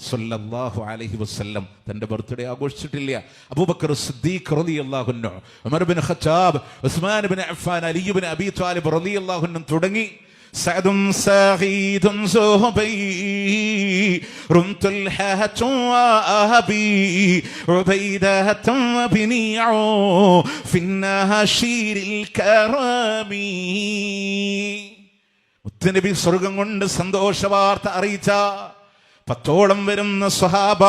സല്ലല്ലാഹു അലൈഹി വസല്ലം തന്റെ ബർത്ത്ഡേ ആഘോഷിച്ചിട്ടില്ല. അബൂബക്കർ സിദ്ദീഖ് റളിയല്ലാഹു അൻഹു, Umar bin Khattab, Usman bin Affan, Ali bin Abi Talib റളിയല്ലാഹു അൻഹു തുടങ്ങി സഅദും സഈദും സുഹൈറും തുൽഹത്തും വഅബി ഉബൈദത്തും വബിനിഉ ഫിന്നഹശീരിൽ കറമി. മുത്തനബി സ്വർഗം കൊണ്ട് സന്തോഷ വാർത്ത അറിയിച്ച 10ഓളം വരുന്ന സ്വഹാബ,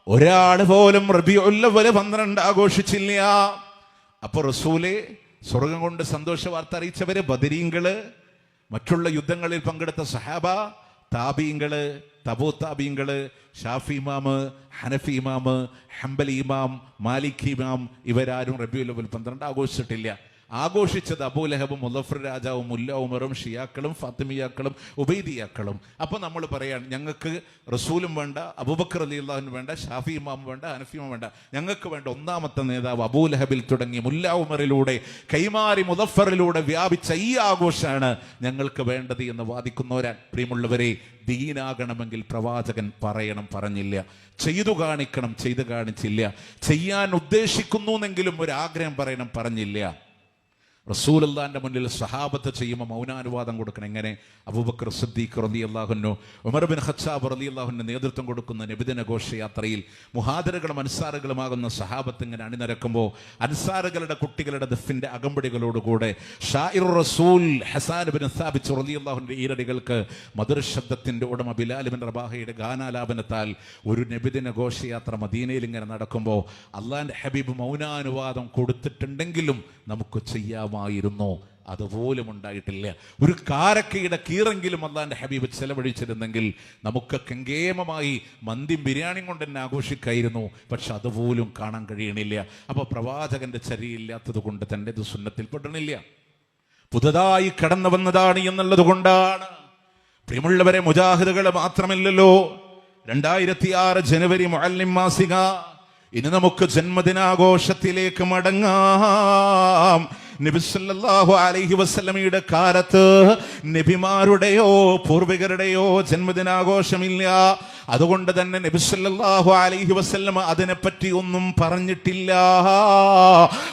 ഒരാൾ പോലും റബീഉൽ അവ്വൽ 12 ആഘോഷിച്ചില്ല. അപ്പൊ റസൂലേ സ്വർഗം കൊണ്ട് സന്തോഷ വാർത്ത അറിയിച്ചവര് ബദരീങ്ങള്, മറ്റുള്ള യുദ്ധങ്ങളിൽ പങ്കെടുത്ത സഹാബ, താബീങ്ങള്, തബൂ താബീങ്ങള്, ഷാഫി ഇമാമ്, ഹനഫി ഇമാമ്, ഹംബലി ഇമാം, മാലിക് ഇമാം ഇവരാരും റബീഉൽ അവ്വൽ 12 ആഘോഷിച്ചിട്ടില്ല. ആഘോഷിച്ചത് അബൂലഹബും മുളഫർ രാജാവും മുല്ല ഉമറും ഷിയാക്കളും ഫാത്തിമിയാക്കളും ഉബൈദിയാക്കളും. അപ്പോൾ നമ്മൾ പറയാണ് ഞങ്ങൾക്ക് റസൂലും വേണ്ട, അബൂബക്കർ റളിയല്ലാഹു വേണ്ട, ഷാഫി ഇമാം വേണ്ട, ഹനഫി ഇമാം വേണ്ട, ഞങ്ങൾക്ക് വേണ്ട ഒന്നാമത്തെ നേതാവ് അബൂലഹബിൽ തുടങ്ങി മുല്ല ഉമറിലൂടെ കൈമാറി മുളഫറിലൂടെ വ്യാപിച്ച ഈ ആഘോഷമാണ് ഞങ്ങൾക്ക് വേണ്ടത് എന്ന് വാദിക്കുന്നവരാണ്. പ്രിയമുള്ളവരെ, ദീനാകണമെങ്കിൽ പ്രവാചകൻ പറയണം, പറഞ്ഞില്ല. ചെയ്തു കാണിക്കണം, ചെയ്തു കാണിച്ചില്ല. ചെയ്യാൻ ഉദ്ദേശിക്കുന്നുവെങ്കിലും ഒരു ആഗ്രഹം പറയണം, പറഞ്ഞില്ല. റസൂലുള്ളാഹിന്റെ മുന്നിൽ സഹാബത്ത് ചെയ്യുമ്പോൾ മൗനാനുവാദം കൊടുക്കണം. എങ്ങനെ? അബൂബക്കർ സിദ്ദീഖ് റളിയല്ലാഹു അൻഹു, ഉമർ ബിൻ ഖത്താബ് റളിയല്ലാഹു അൻഹു നേതൃത്വം കൊടുക്കുന്ന നബിദിന ഘോഷയാത്രയിൽ മുഹാദിറുകളും അൻസാറുകളുമാകുന്ന സഹാബത്ത് ഇങ്ങനെ അണിനിരക്കുമ്പോൾ അൻസാറുകളുടെ കുട്ടികളുടെ ദഫിന്റെ അകമ്പടികളോടുകൂടെ ഷാഇർ റസൂൽ ഹസാൻ ബിൻ സാബിത്ത് റളിയല്ലാഹു അൻഹു ഈരടികൾക്ക് മധുരശബ്ദത്തിന്റെ ഉടമ ബിലാൽ ബിൻ റബാഹയുടെ ഗാനാലാപനത്താൽ ഒരു നബിദിന ഘോഷയാത്ര മദീനയിൽ ഇങ്ങനെ നടക്കുമ്പോൾ അള്ളാഹിന്റെ ഹബീബ് മൗനാനുവാദം കൊടുത്തിട്ടുണ്ടെങ്കിലും നമുക്ക് ചെയ്യാമായിരുന്നു. അതുപോലും ഉണ്ടായിട്ടില്ല. ഒരു കാരക്കയുടെ കീറെങ്കിലും അള്ളാഹിന്റെ ഹബീബ് ചെലവഴിച്ചിരുന്നെങ്കിൽ നമുക്ക് കെങ്കേമമായി മന്തിയും ബിരിയാണിയും കൊണ്ട് തന്നെ ആഘോഷിക്കായിരുന്നു. പക്ഷെ അതുപോലും കാണാൻ കഴിയണില്ല. അപ്പൊ പ്രവാചകന്റെ ചര്യയില്ലാത്തത് കൊണ്ട് തന്നെ ഇത് സുന്നത്തിൽ പെടണില്ല. പുതുതായി കടന്നു വന്നതാണ് എന്നുള്ളത് കൊണ്ടാണ്. പ്രിയമുള്ളവരെ, മുജാഹിദുകൾ മാത്രമല്ലല്ലോ. 2006 ജനുവരി മുഅല്ലിം മാസിക. ഇനി നമുക്ക് ജന്മദിനാഘോഷത്തിലേക്ക് മടങ്ങാം. നബി സല്ലല്ലാഹു അലൈഹി വസല്ലമയുടെ കാലത്ത് നബിമാരുടെയോ പൂർവികരുടെയോ ജന്മദിനാഘോഷമില്ല. അതുകൊണ്ട് തന്നെ നബി സല്ലല്ലാഹു അലൈഹി വസല്ലമ അതിനെപ്പറ്റി ഒന്നും പറഞ്ഞിട്ടില്ല.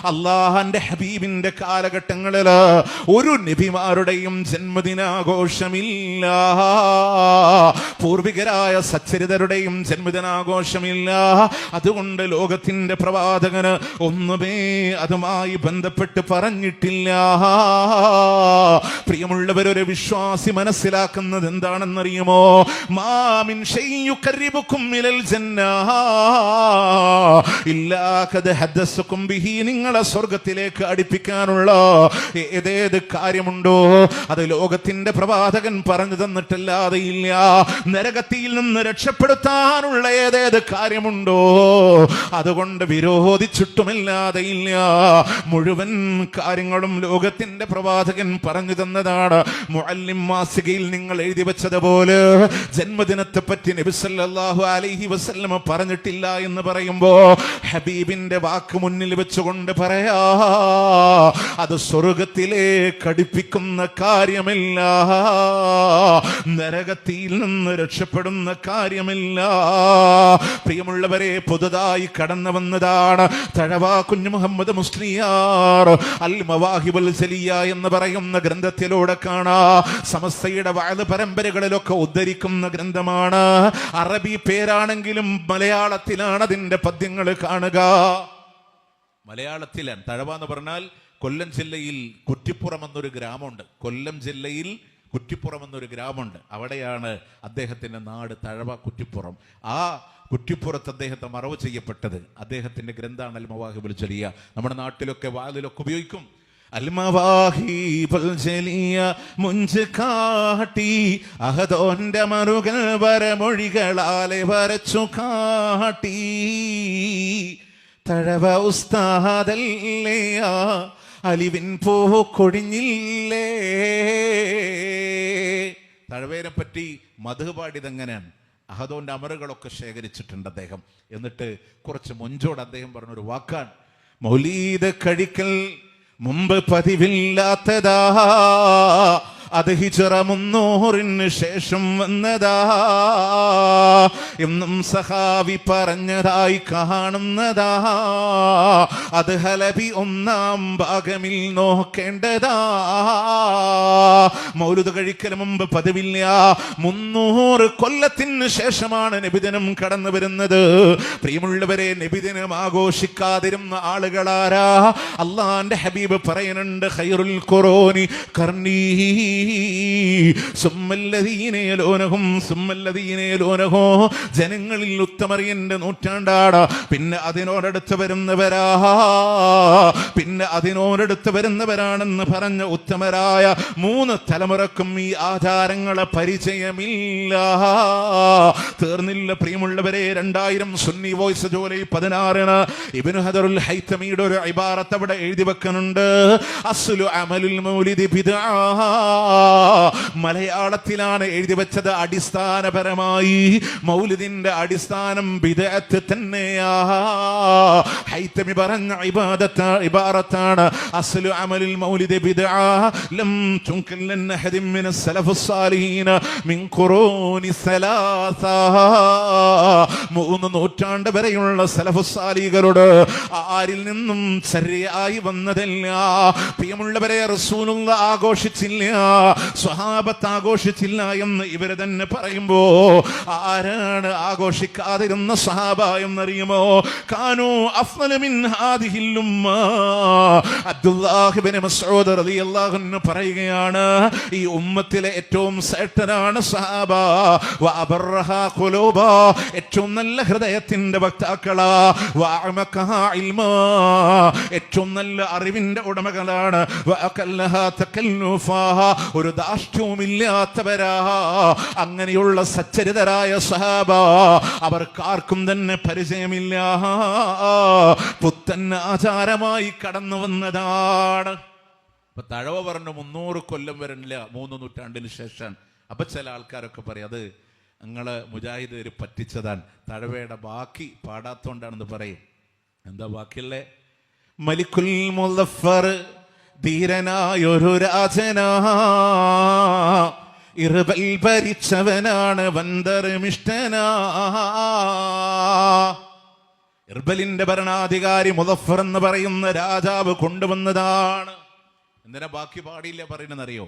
അള്ളാഹന്റെ ഹബീബിന്റെ കാലഘട്ടങ്ങളിൽ ഒരു നബിമാരുടെയും ജന്മദിനാഘോഷമില്ല. പൂർവികരായ സച്ചരിതരുടെയും ജന്മദിനാഘോഷമില്ല. അതുകൊണ്ട് ലോകത്തിന്റെ പ്രവാചകന് ഒന്നുമേ അതുമായി ബന്ധപ്പെട്ട് പറഞ്ഞിട്ടില്ല. പ്രിയമുള്ളവരൊരു വിശ്വാസി മനസ്സിലാക്കുന്നത് എന്താണെന്നറിയുമോ? മാമിൻ യുഖർരിബുക്കും മിനൽ ജന്ന ഇല്ലാ ഖദ് ഹദ്ദസകും ബിഹി. നിങ്ങളെ സ്വർഗ്ഗത്തിലേക്ക് അടുപ്പിക്കാനുള്ള ഏതേത് കാര്യമുണ്ടോ അത് ലോകത്തിന്റെ പ്രവാചകൻ പറഞ്ഞു തന്നിട്ടല്ലാതെ ഇല്ല. നരകത്തിൽ നിന്ന് രക്ഷപ്പെടുത്താനുള്ള ഏതേത് കാര്യമുണ്ടോ അതുകൊണ്ട് വിരോധിച്ചിട്ടുമില്ലാതെ ഇല്ല. മുഴുവൻ കാര്യങ്ങളും ലോകത്തിന്റെ പ്രവാചകൻ പറഞ്ഞു തന്നതാണ്. മുഅല്ലിം മാസികയിൽ നിങ്ങൾ എഴുതി വെച്ചതുപോലെ ജന്മദിനത്തെ പറ്റി നബി സല്ലല്ലാഹു അലൈഹി വസല്ലമ പറഞ്ഞിട്ടില്ല എന്ന് പറയുമ്പോ ഹബീബിന്റെ വാക്ക് മുന്നിൽ വെച്ചുകൊണ്ട് പറയാ, അത് സ്വർഗത്തിലേക്ക് അടുപ്പിക്കുന്ന കാര്യമില്ല, നരകത്തിൽ നിന്ന് രക്ഷപ്പെടുന്ന കാര്യമില്ല. പ്രിയമുള്ളവരെ, പുതുതായി കടന്നു വന്നതാണ് തഴവ കുഞ്ഞു മുഹമ്മദ് മുസ്ലിയാർ അൽ മവാഹിബുൽ ജലിയ എന്ന് പറയുന്ന ഗ്രന്ഥത്തിലൂടെ കാണാ. സമസ്തയുടെ വഅദ് പരമ്പരകളിലൊക്കെ ഉദ്ധരിക്കുന്ന ഗ്രന്ഥമാണ്. അറബി പേരാണെങ്കിലും മലയാളത്തിലാണ് അതിന്റെ പദ്യങ്ങൾ കാണുക. മലയാളത്തിലാണ്. തഴവ എന്ന് പറഞ്ഞാൽ കൊല്ലം ജില്ലയിൽ കുറ്റിപ്പുറം എന്നൊരു ഗ്രാമമുണ്ട്. കൊല്ലം ജില്ലയിൽ കുറ്റിപ്പുറം എന്നൊരു ഗ്രാമമുണ്ട്. അവിടെയാണ് അദ്ദേഹത്തിന്റെ നാട്, തഴവ കുറ്റിപ്പുറം. ആ കുറ്റിപ്പുറത്ത് അദ്ദേഹത്തെ മറവ് ചെയ്യപ്പെട്ടത്. അദ്ദേഹത്തിന്റെ ഗ്രന്ഥാണ് അൽ മവാഹിബുൽ ജലിയ. നമ്മുടെ നാട്ടിലൊക്കെ വാതിലൊക്കെ ഉപയോഗിക്കും. അൽമവാഹിബുൽ ജലിയ മുഞ്ച് കാട്ടി അഹദോന്റെ മറുകൾ വരമൊഴികളാലെ വരച്ചു കാട്ടി. തഴവ ഉസ്താദല്ലേ അലിവിൻ പൂ കൊടിഞ്ഞില്ലേ. തഴവേരെ പറ്റി മധു പാടിയതെങ്ങനെയാണ്? അഹദോന്റെ അമറുകളൊക്കെ ശേഖരിച്ചിട്ടുണ്ട് അദ്ദേഹം. എന്നിട്ട് കുറച്ച് മൊഞ്ചോട് അദ്ദേഹം പറഞ്ഞൊരു വാക്കാണ്, മൗലീദ് കഴിക്കൽ മുമ്പ് പതിവില്ലാത്തതാ, അത് ഹിജ്റ 300 ശേഷം വന്നതാ. എന്നും സഹാബി പറഞ്ഞതായി കാണുന്നതാ, അത് ഹലബി 1-ാം ഭാഗമിൽ നോക്കേണ്ടതാ. മൗലിദ് കഴിക്കൽ മുമ്പ് പതിവില്ല. 300 കൊല്ലത്തിന് ശേഷമാണ് നബിദിനം കടന്നു വരുന്നത്. പ്രിയമുള്ളവരെ, നബിദിനം ആഘോഷിക്കാതിരുന്ന ആളുകളാരാ? അള്ളാന്റെ ഹബീബ് പറയുന്നുണ്ട്, ഖൈറുൽ ഖുറൂനി ഖർനീ ജനങ്ങളിൽ ഉത്തമർ എന്റെ നൂറ്റാണ്ടാണ്. പിന്നെ അതിനോടടുത്ത് വരുന്നവരാണെന്ന് പറഞ്ഞ ഉത്തമരായ 3 തലമുറക്കും ഈ ആചാരങ്ങളെ പരിചയമില്ല. തീർന്നില്ല പ്രിയമുള്ളവരെ. 2000 സുന്നി വോയിസ് ജൂലൈ 16 ഇബ്നു ഹദറുൽ ഹൈതമിയുടെ ഒരു ഇബാറത്ത് അവിടെ എഴുതി വെക്കുന്നുണ്ട്. അസ്ലു അമലുൽ മൗലിദി ബിദ്അ. മലയാളത്തിലാണ് എഴുതി വെച്ചത്. അടിസ്ഥാനപരമായി മൗലിദിന്റെ അടിസ്ഥാനം ബിദ്അത്ത് തന്നെയാ. ഹൈതമി പറഞ്ഞ ഇബാറത്താണ് അസ്ലു അമലുൽ മൗലിദി ബിദ്അ ലം തുൻകിൽ ലൻ അഹദിൻ മിന സലഫുസ് സാലിഹീന മിൻ ഖുറൂനി സലാസ. 3 നൂറ്റാണ്ട് വരെയുള്ള സലഫുസ് സാലിഹുകളോട് ആരിൽ നിന്നും ശരിയായി വന്നതല്ല. പ്രിയമുള്ളവരെ, റസൂലുള്ള ആഘോഷിച്ചില്ല, സ്വഹാബത്ത് ആഘോഷിച്ചില്ല എന്ന് ഇവര് തന്നെ പറയുമ്പോ ആരാണ് ആഘോഷിക്കാതിരുന്ന സ്വഹാബ എന്നറിയുമോ? കാനൂ അഫ്ളല മിൻ ഹാദിഹിൽ ഉമ്മ. അബ്ദുല്ലാഹ് ഇബ്നു മസ്ഊദ് റളിയല്ലാഹു അൻഹു പറയുകയാണ്, ഈ ഉമ്മത്തിലെ ഏറ്റവും ശ്രേഷ്ഠരാണ് സ്വഹാബ. വഅബറഹാ ഖുലൂബ. ഏറ്റവും നല്ല ഹൃദയത്തിന്റെ വക്താക്കളാ. വഅമഖഹാ ഇൽമാ. ഏറ്റവും നല്ല അറിവിന്റെ ഉടമകളാണ്. വഅകല്ലഹാ തകല്ലുഫാ. ഒരു ധാർഷ്ട്യവുമില്ലാത്തവരാ. അങ്ങനെയുള്ള സച്ചരിതരായ സ്വഹാബ അവർക്കാർക്കും തന്നെ പരിചയമില്ല. പുത്തൻ ആചാരമായി കടന്നു വന്നതാണ്. ഇപ്പൊ തഴവ പറഞ്ഞു 300 കൊല്ലം വരണില്ല, 3 നൂറ്റാണ്ടിന് ശേഷം. അപ്പൊ ചില ആൾക്കാരൊക്കെ പറയും അത് നിങ്ങള് മുജാഹിദ് പറ്റിച്ചതാണ്, തഴവയുടെ ബാക്കി പാടാത്തോണ്ടാണെന്ന് പറയും. എന്താ ബാക്കിയുള്ളേ? മലിക്കുൽ മുളഫർ ധീരനായൊരു രാജനാ. ഇർബൽ ഭരിച്ചവനാണ് വന്ദർമിഷ്ടനാ. ഇർബലിന്റെ ഭരണാധികാരി മുളഫർ എന്ന് പറയുന്ന രാജാവ് കൊണ്ടുവന്നതാണ്. എന്തിനാ ബാക്കി പാടിയില്ല പറയുന്നറിയോ?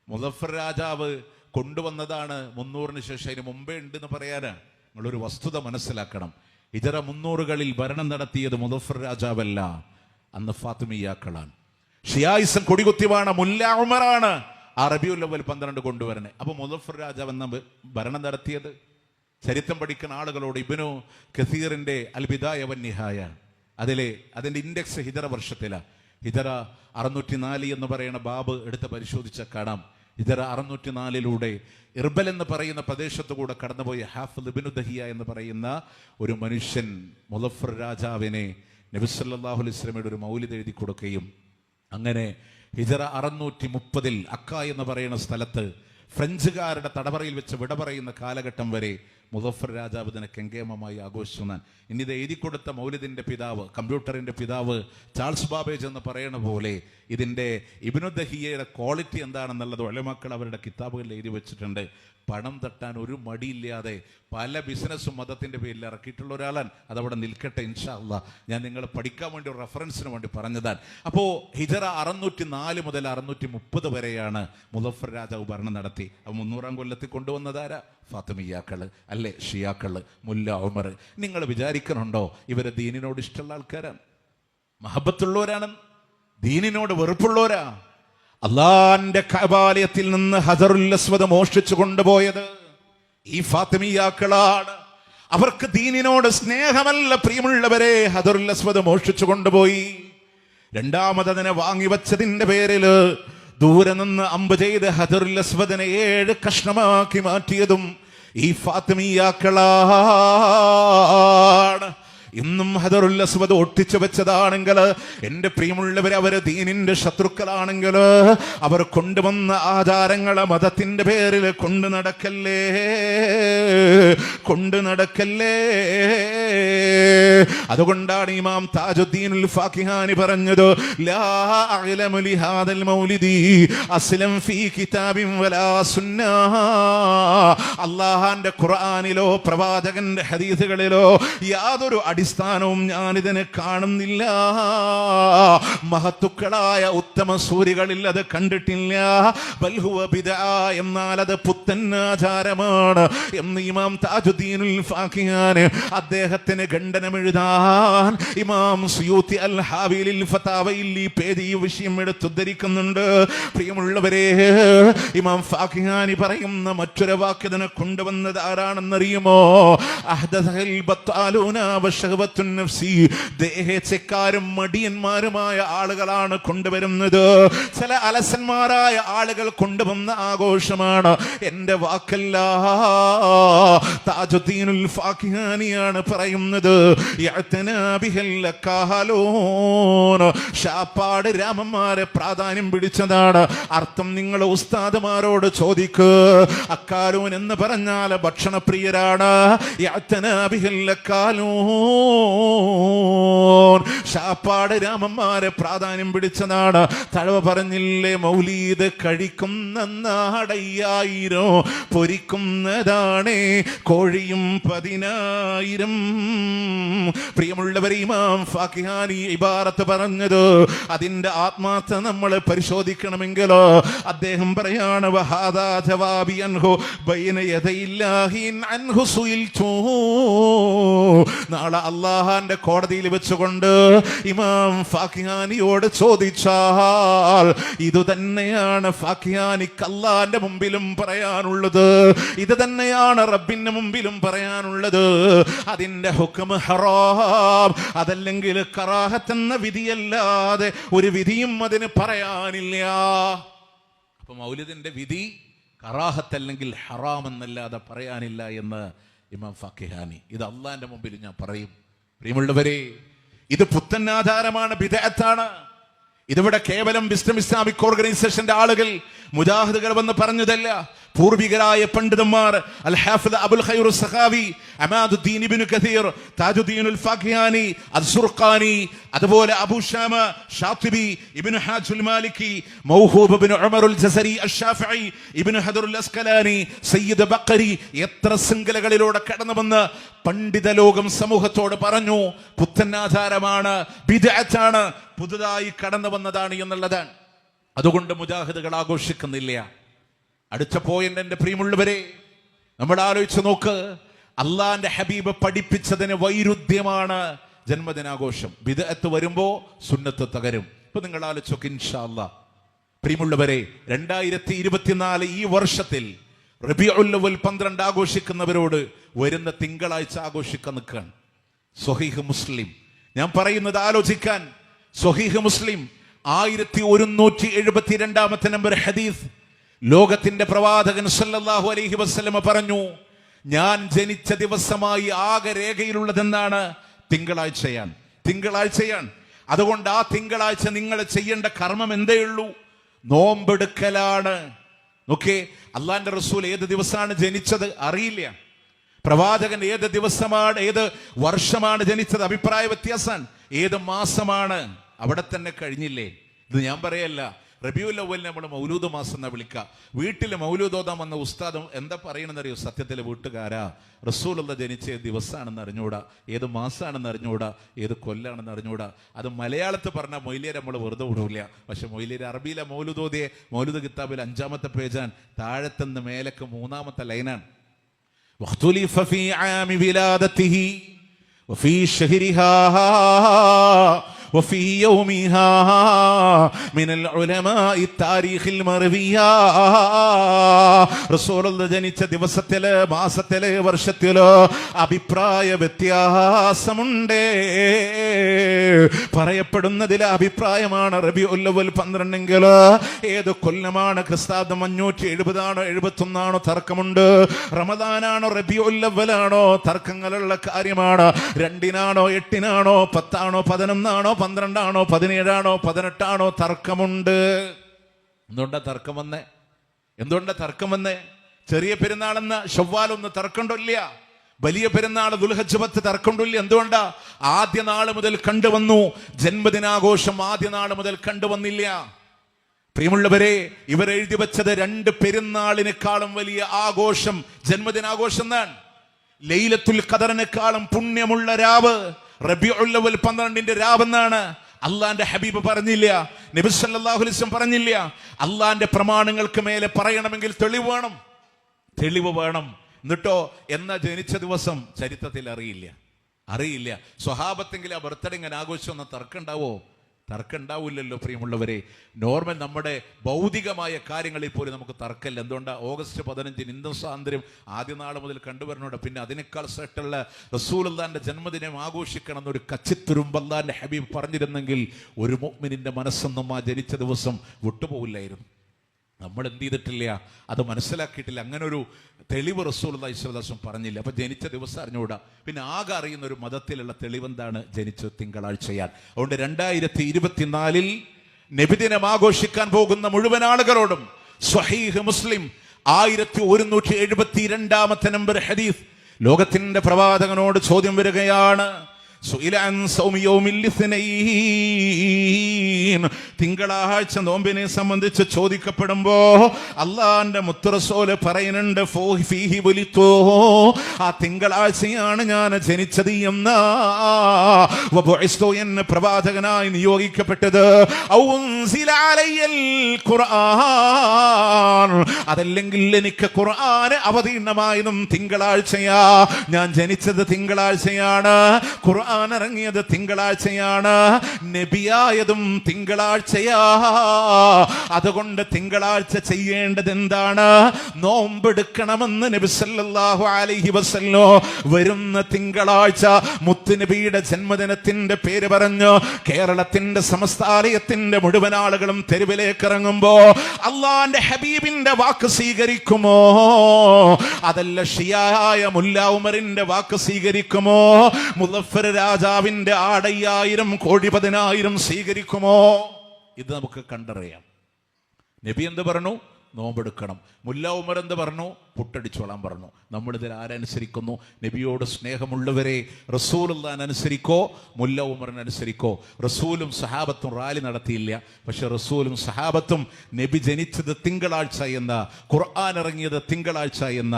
മുളഫർ രാജാവ് കൊണ്ടുവന്നതാണ് 300-ന് ശേഷം. അതിന് മുമ്പേ ഉണ്ടെന്ന് പറയാനാ. നിങ്ങളൊരു വസ്തുത മനസ്സിലാക്കണം. ഹിജറ 300-കളിൽ ഭരണം നടത്തിയത് മുളഫർ രാജാവല്ല, അന്ന് ഫാത്തിമിയാക്കളാണ്. ഷിയായിസം കൊടികുത്തിവാണ് മുല്ല ഉമറാണ് ആ റബീഉൽ അവ്വൽ 12 കൊണ്ടുവരണേ. അപ്പൊ മുളഫർ രാജാവ് എന്ന ഭരണം നടത്തിയത് ചരിത്രം പഠിക്കുന്ന ആളുകളോട് ഇബ്നു കസീറിന്റെ അൽ ബിദായ വന്നിഹായ അതിന്റെ ഇൻഡെക്സ് ഹിജറ വർഷത്തിലാണ്. ഹിജറ 604 എന്ന് പറയുന്ന ബാബ് എടുത്ത് പരിശോധിച്ച കാണാം. ഹിജറ 604 ഇർബൽ എന്ന് പറയുന്ന പ്രദേശത്തു കൂടെ കടന്നുപോയ ഹാഫിദ് ഇബ്നു ദഹിയ എന്ന് പറയുന്ന ഒരു മനുഷ്യൻ മുളഫർ രാജാവിനെ നബി സല്ലല്ലാഹു അലൈഹി വസല്ലമയുടെ ഒരു മൗലിദ് എഴുതി കൊടുക്കുകയും അങ്ങനെ ഹിജറ 630 അക്ക എന്ന് പറയുന്ന സ്ഥലത്ത് ഫ്രഞ്ചുകാരുടെ തടവറയിൽ വെച്ച് വിട പറയുന്ന കാലഘട്ടം വരെ മുളഫർ രാജാവ് ഇതിനെ കെങ്കേമമായി ആഘോഷിച്ചു. ഇനി ഇത് എഴുതി കൊടുത്ത മൗലിദിന്റെ പിതാവ്, കമ്പ്യൂട്ടറിന്റെ പിതാവ് ചാൾസ് ബാബേജ് എന്ന് പറയുന്ന പോലെ ഇതിന്റെ ഇബ്നു ദഹിയയുടെ ക്വാളിറ്റി എന്താണെന്നുള്ളത് ഉലമാക്കൾ അവരുടെ കിതാബുകളിൽ എഴുതി വെച്ചിട്ടുണ്ട്. പണം തട്ടാൻ ഒരു മടിയില്ലാതെ പല ബിസിനസ്സും മതത്തിന്റെ പേരിൽ ഇറക്കിയിട്ടുള്ള ഒരാളാണ്. അതവിടെ നിൽക്കട്ടെ, ഇൻഷാ അല്ലാഹ്. ഞാൻ നിങ്ങൾ പഠിക്കാൻ വേണ്ടി ഒരു റെഫറൻസിന് വേണ്ടി പറഞ്ഞതാണ്. അപ്പോൾ ഹിജറ 604 മുതൽ 630 വരെയാണ് മുളഫർ രാജാവ് ഭരണം നടത്തി. അപ്പോൾ 300-ാം കൊല്ലത്തിൽ കൊണ്ടുവന്നതാരാ? ഫാത്തിമിയാക്കള് അല്ലേ, ഷിയാക്കള്, മുല്ല ഉമർ. നിങ്ങൾ വിചാരിക്കണുണ്ടോ ഇവരെ ദീനിനോട് ഇഷ്ടമുള്ള ആൾക്കാരാണ്, മഹബത്തുള്ളവരാണ്, ദീനിനോട് വെറുപ്പുള്ളവരാ? അള്ളാന്റെ കഅബാലയത്തിൽ നിന്ന് ഹജറുൽ അസ്വദ് മോഷ്ടിച്ചു കൊണ്ടുപോയത് ഈ ഫാത്തിമിയാക്കളാണ്. അവർക്ക് ദീനിനോട് സ്നേഹമല്ല പ്രിയമുള്ളവരെ, ഹജറുൽ അസ്വദ് മോഷ്ടിച്ചു കൊണ്ടുപോയി. രണ്ടാമത് അതിനെ വാങ്ങിവച്ചതിന്റെ പേരില് ദൂരെ നിന്ന് അമ്പ് ചെയ്ത് ഹജറുൽ അസ്വദിനെ 7 കഷ്ണമാക്കി മാറ്റിയതും ഈ ഫാത്തിമിയാക്കളാണ്. ഇന്നും ഹജറുൽ അസ്വദ് ഒട്ടിച്ചു വെച്ചതാണെങ്കിൽ എൻ്റെ പ്രിയമുള്ളവർ അവര് ദീനിന്റെ ശത്രുക്കളാണെങ്കിൽ അവർ കൊണ്ടുവന്ന ആചാരങ്ങളെ മതത്തിന്റെ പേരിൽ കൊണ്ടു നടക്കല്ലേ. അതുകൊണ്ടാണ് ഇമാം താജുദ്ദീനുൽ ഫാഖിഹാനി പറഞ്ഞത്, ലാ അഅലമു ലിഹാദൽ മൗലിദി അസ്ലം ഫീ കിതാബിൻ വലാ സുന്നഹ. അല്ലാഹുവിന്റെ ഖുർആനിലോ പ്രവാചകന്റെ ഹദീസുകളിലോ യാതൊരു അടിസ്ഥാനവും ഞാനിതിന് കാണുന്നില്ല. മഹത്തുക്കളായ ഉത്തമ സൂരികളിൽ അത് കണ്ടിട്ടില്ല. ബൽഹുവ ബിദ്അ, എന്നാൽ അത് പുത്തൻ ആചാരമാണ് എന്ന് ഇമാം താജുദ്ദീനുൽ ഫാഖിഹാന് അദ്ദേഹത്തിന് ഖണ്ഡനമെഴുതാൻ ഇമാം സുയൂത്തി അൽ ഹാവിലിൽ ഫതാവയിൽ ഈ പേര് ഈ വിഷയം എടുത്തുദ്ധരിക്കുന്നുണ്ട്. പ്രിയമുള്ളവരെ, ഇമാം ഫാഖിഹാനി പറയുന്ന മറ്റൊരു വാക്യത്തിനെ കൊണ്ടുവന്നത് ആരാണെന്നറിയുമോ? അഹ്ദസൽ ബത്താലൂന വശഹവത്തുൻ നഫ്സി, ദേഹേച്ഛക്കാരും മടിയന്മാരുമായ ആളുകളാണ് കൊണ്ടുവരുന്നത്. ചില അലസന്മാരായ ആളുകൾ കൊണ്ടുവന്ന ആഘോഷമാണ്. എന്റെ വാക്കല്ല, താജുദ്ദീനുൽ ഫാഖിഹാനിയാണ് പറയുന്നത്. ഷാപ്പാട് രാമന്മാരെ പ്രാധാന്യം പിടിച്ചതാണ്. അർത്ഥം നിങ്ങൾ ഉസ്താദുമാരോട് ചോദിക്ക്. അക്കാലൂൻ എന്ന് പറഞ്ഞാൽ ഭക്ഷണപ്രിയരാണ്. ഷാപ്പാട് രാമന്മാരെ പ്രാധാന്യം പിടിച്ചതാണ്. തഴവ പറഞ്ഞില്ലേ, മൗലീദ് കഴിക്കുന്ന നാടയ്യായിരം, പൊരിക്കുന്നതാണേ കോഴിയും 10,000. പ്രിയമുള്ളവരെ, ഇമാം ഫാഖിഹാനി ഇബാറത്ത് പറഞ്ഞത് അതിന്റെ ആത്മാർത്ഥ നമ്മൾ പരിശോധിക്കണമെങ്കിലോ അദ്ദേഹം പറയാണ്, വഹാദാ ജവാബി അൻഹു ബൈന യദയില്ലാഹി അൻഹു സുയിൽതു. നാളെ അല്ലാഹുവിന്റെ കോടതിയിൽ വെച്ചുകൊണ്ട് ഇമാം ഫാഖിഹാനിയോട് ചോദിച്ചാൽ ഇത് തന്നെയാണ് ഫാഖിഹാനിക്ക് അല്ലാഹുവിന്റെ മുമ്പിലും പറയാനുള്ളത്, ഇത് തന്നെയാണ് റബ്ബിന്റെ മുമ്പിലും പറയാനുള്ളത്. അതിന്റെ ഹുക്ം ഹറാം, അതല്ലെങ്കിൽ കറാഹത്ത് എന്ന വിധിയല്ലാതെ ഒരു വിധിയും അതിന് പറയാനില്ല. അപ്പൊ മൗലിദിന്റെ വിധി കറാഹത്ത് അല്ലെങ്കിൽ ഹറാം എന്നല്ലാതെ പറയാനില്ല എന്ന് ഇമാം ഫാഖിഹാനി. ഇത് അള്ളാന്റെ മുമ്പിൽ ഞാൻ പറയും. പ്രിയമുള്ളവരെ, ഇത് പുത്തൻ ആധാരമാണ്, ബിദ്അത്താണ്. ഇതിവിടെ കേവലം വിസ്ഡം ഇസ്ലാമിക് ഓർഗനൈസേഷന്റെ ആളുകൾ മുജാഹിദുകൾ വന്ന് പറഞ്ഞതല്ല. പൂർവികരായ പണ്ഡിതന്മാർ അൽ ഹാഫിദ് അബുൽ ഖൈർ സഖാവി, അമാദുദ്ദീൻ ഇബ്നു കസീർ, താജുദ്ദീനുൽ ഫാഖിഹാനി, അസ്സുർഖാനി, അതുപോലെ അബൂ ശാമ ഷാത്തിബി, ഇബ്നു ഹാജുൽ മാലിക്കി, മൗഹൂബ് ഇബ്നു ഉമറുൽ ജസരി അഷ്ശാഫിഈ, ഇബ്നു ഹദറുൽ അസ്കലാനി, സയ്യിദ് ബഖരി, എത്ര ശൃംഖലകളിലൂടെ കടന്നു വന്ന് പണ്ഡിത ലോകം സമൂഹത്തോട് പറഞ്ഞു പുത്തൻ ആചാരമാണ്, ബിദ്അത്താണ്, പുതുതായി കടന്നു വന്നതാണ് എന്നുള്ളതാണ്. അതുകൊണ്ട് മുജാഹിദുകൾ ആഘോഷിക്കുന്നില്ല. അടുത്ത പോയിന്റ്, എന്റെ പ്രിയമുള്ളവരെ, നമ്മൾ ആലോചിച്ച് നോക്ക്. അള്ളാന്റെ ഹബീബ് പഠിപ്പിച്ചതിന് വൈരുദ്ധ്യമാണ് ജന്മദിനാഘോഷം. ബിദ്അത്ത് വരുമ്പോ സുന്നത്ത് തകരും. ഇപ്പൊ നിങ്ങൾ ആലോചിച്ച് നോക്ക്. ഇൻഷാ അല്ലാഹ് പ്രിയമുള്ളവരെ, 2024 ഈ വർഷത്തിൽ റബീഉൽ അവ്വൽ 12 ആഘോഷിക്കുന്നവരോട് വരുന്ന തിങ്കളാഴ്ച ആഘോഷിക്കാൻ നിൽക്കുകയാണ്. സ്വഹീഹ് മുസ്ലിം, ഞാൻ പറയുന്നത് ആലോചിക്കാൻ. സ്വഹീഹ് മുസ്ലിം 1172 നമ്പർ ഹദീസ്. ലോകത്തിന്റെ പ്രവാചകൻ സല്ലല്ലാഹു അലൈഹി വസല്ലമ പറഞ്ഞു, ഞാൻ ജനിച്ച ദിവസമായി ആകെ രേഖയിലുള്ളതെന്നാണ് തിങ്കളാഴ്ചയാണ്. അതുകൊണ്ട് ആ തിങ്കളാഴ്ച നിങ്ങൾ ചെയ്യേണ്ട കർമ്മം എന്തേ ഉള്ളൂ? നോമ്പെടുക്കലാണ്. നോക്കേ, അള്ളാന്റെ റസൂൽ ഏത് ദിവസമാണ് ജനിച്ചത് അറിയില്ല. പ്രവാചകൻ ഏത് ദിവസമാണ്, ഏത് വർഷമാണ് ജനിച്ചത് അഭിപ്രായ വ്യത്യാസമാണ്. ഏത് മാസമാണ് അവിടെ തന്നെ കഴിഞ്ഞില്ലേ? ഇത് ഞാൻ പറയല്ല. റബീഉൽ അവ്വലിനെ നമ്മൾ മൗലൂദ് മാസം എന്നാ വിളിക്കുക. വീട്ടിൽ മൗലൂദ് ഓതാൻ വന്ന ഉസ്താദ് എന്താ പറയണെന്നറിയോ? സത്യത്തിൽ വീട്ടുകാരാ, റസൂലുള്ള ജനിച്ച ദിവസമാണെന്ന് അറിഞ്ഞൂടാ, ഏത് മാസമാണെന്ന് അറിഞ്ഞൂടാ, ഏത് കൊല്ലാണെന്ന് അറിഞ്ഞൂടാ. അത് മലയാളത്തിൽ പറഞ്ഞാൽ മൊയ്ലിയർ നമ്മൾ വെറുതെ വിടൂല. പക്ഷെ മൊയ്ലിയർ അറബിയിലെ മൗലൂദ് ഓതിയെ മൗലൂദ് കിതാബിൽ 5-ാമത്തെ പേജാൻ, താഴത്തുനിന്ന് മേലക്ക് 3-ാമത്തെ ലൈനാണ്. വഖ്തുലിഫ ഫീ ആമി വിലാദതിഹി വഫീ ശഹരിഹാ وفي يومها من العلماء التاريخ المروية. റസൂലുള്ളാഹി ജനിച്ച ദിവസത്തില്, മാസത്തില്, വർഷത്തില് അഭിപ്രായ വ്യത്യാസമുണ്ട്. പറയപ്പെടുന്നതിൽ അഭിപ്രായമാണ് റബീഉൽ അവ്വൽ 12 എങ്കിൽ ഏത് കൊല്ലമാണ്? ക്രിസ്താബ്ദം 570 ആണോ 71 ആണോ തർക്കമുണ്ട്. റമദാനാണോ റബീഉൽ അവ്വലാണോ തർക്കങ്ങളുള്ള കാര്യമാണ്. 2-നാണോ 8-നാണോ 10-ആണോ 11-ആണോ 12-ആണോ 17-ആണോ 18-ആണോ തർക്കമുണ്ട്. എന്തുകൊണ്ടാ തർക്കം വന്നേ? ചെറിയ പെരുന്നാളെന്ന് ശവ്വാലൊന്ന് തർക്കമില്ല, വലിയ പെരുന്നാൾ ദുൽഹജ്ജ് 10 തർക്കമില്ല. എന്തുകൊണ്ടാ? ആദ്യ നാൾ മുതൽ കണ്ടുവന്നു. ജന്മദിനാഘോഷം ആദ്യ നാൾ മുതൽ കണ്ടുവന്നില്ല. പ്രിയമുള്ളവരെ, ഇവർ എഴുതി വെച്ചത് 2 പെരുന്നാളിനേക്കാളും വലിയ ആഘോഷം ജന്മദിനാഘോഷം എന്നാണ്. ലൈലത്തുൽ ഖദറിനേക്കാളും പുണ്യമുള്ള രാവ് റബീഉൽ അവ്വൽ 12 രാവെന്നാണ്. അള്ളാന്റെ ഹബീബ് പറഞ്ഞില്ല, നബി സല്ലല്ലാഹു അലൈഹി വസല്ലം പറഞ്ഞില്ല. അള്ളാന്റെ പ്രമാണങ്ങൾക്ക് മേലെ പറയണമെങ്കിൽ തെളിവ് വേണം. എന്നിട്ടോ എന്നാ ജനിച്ച ദിവസം ചരിത്രത്തിൽ അറിയില്ല. സ്വഹാബത്തെങ്കിലും ആ ബർത്ത്ഡേ ഇങ്ങനെ ആഘോഷിച്ചൊന്നും തർക്കം ഉണ്ടാവില്ലല്ലോ പ്രിയമുള്ളവരെ. നോർമൽ നമ്മുടെ ഭൗതികമായ കാര്യങ്ങളിൽ പോലും നമുക്ക് തർക്കമില്ല. എന്തുകൊണ്ടാണ് ഓഗസ്റ്റ് 15 ഹിന്ദു സ്വാതന്ത്ര്യം ആദ്യ നാൾ മുതൽ കണ്ടുവരണോട്. പിന്നെ അതിനേക്കാൾ ശ്രേഷ്ഠമുള്ള റസൂലുള്ളാഹിന്റെ ജന്മദിനം ആഘോഷിക്കണം എന്നൊരു കച്ചിത്തുരുമ്പ് അല്ലാഹുവിന്റെ ഹബീബ് പറഞ്ഞിരുന്നെങ്കിൽ ഒരു മുഅ്മിനിന്റെ മനസ്സൊന്നും ആ ജനിച്ച ദിവസം വിട്ടുപോകില്ലായിരുന്നു. നമ്മൾ എന്ത് ചെയ്തിട്ടില്ല, അത് മനസ്സിലാക്കിയിട്ടില്ല. അങ്ങനെ ഒരു തെളിവ് റസൂലുള്ളാഹി സ്വല്ലല്ലാഹു അലൈഹി വസല്ലം പറഞ്ഞില്ല. അപ്പൊ ജനിച്ച ദിവസം അറിഞ്ഞുകൂടാ. പിന്നെ ആകെ അറിയുന്ന ഒരു മതത്തിലുള്ള തെളിവെന്താണ്? ജനിച്ച തിങ്കളാഴ്ചയാൽ. അതുകൊണ്ട് 2024 നബിദിനം ആഘോഷിക്കാൻ പോകുന്ന മുഴുവൻ ആളുകളോടും സ്വഹീഹ് മുസ്ലിം 1172 നമ്പർ ഹദീസ്, ലോകത്തിന്റെ പ്രവാചകനോട് ചോദ്യം വരികയാണ്. തിങ്കളാഴ്ച നോമ്പിനെ സംബന്ധിച്ച് ചോദിക്കപ്പെടുമ്പോ അള്ളാന്റെ മുത്തറസൂല് പറയുന്നുണ്ട്, ആ തിങ്കളാഴ്ചയാണ് ഞാൻ ജനിച്ചത് എന്ന് പ്രവാചകനായി നിയോഗിക്കപ്പെട്ടത്. അതല്ലെങ്കിൽ എനിക്ക് ഖുർആൻ അവതീർണമായതും തിങ്കളാഴ്ചയാ. ഞാൻ ജനിച്ചത് തിങ്കളാഴ്ചയാണ്, ഖുർആൻ ഇറങ്ങിയത് തിങ്കളാഴ്ചയാണ്, നബിയായതും തിങ്കളാഴ്ചയാ. അതുകൊണ്ട് തിങ്കളാഴ്ച ചെയ്യേണ്ടത് എന്താണ്? നോമ്പെടുക്കണമെന്ന് നബി സല്ലല്ലാഹു അലൈഹി വസല്ലം വരുന്ന തിങ്കളാഴ്ച മുത്തുനബിയുടെ ജന്മദിനത്തിന്റെ പേര് പറഞ്ഞു കേരളത്തിന്റെ സമസ്താലയത്തിന്റെ മുഴുവൻ ആളുകളും തെരുവിലേക്ക് ഇറങ്ങുമ്പോ അള്ളാന്റെ ഹബീബിന്റെ വാക്ക് സ്വീകരിക്കുമോ? അതല്ല ഷിയായ മുല്ല ഉമറിന്റെ വാക്ക് സ്വീകരിക്കുമോ? മുദഫർ രാജാവിന്റെ 6,000 കോടി 10,000 സ്വീകരിക്കുമോ? ഇത് നമുക്ക് കണ്ടറിയാം. നബി എന്ത് പറഞ്ഞു? നോമ്പെടുക്കണം. മുല്ല ഉമർ എന്ത് പറഞ്ഞു? പുട്ടടിച്ചോളാൻ പറഞ്ഞു. നമ്മളിതിൽ ആരനുസരിക്കുന്നു? നബിയോട് സ്നേഹമുള്ളവരെ, റസൂലുള്ളാഹിനെ അനുസരിക്കോ മുല്ല ഉമറിനെ അനുസരിക്കോ? റസൂലും സഹാബത്തും റാലി നടത്തിയില്ല. പക്ഷെ റസൂലും സഹാബത്തും നബി ജനിച്ചത് തിങ്കളാഴ്ച എന്ന, ഖുർആൻ ഇറങ്ങിയത് തിങ്കളാഴ്ച എന്ന,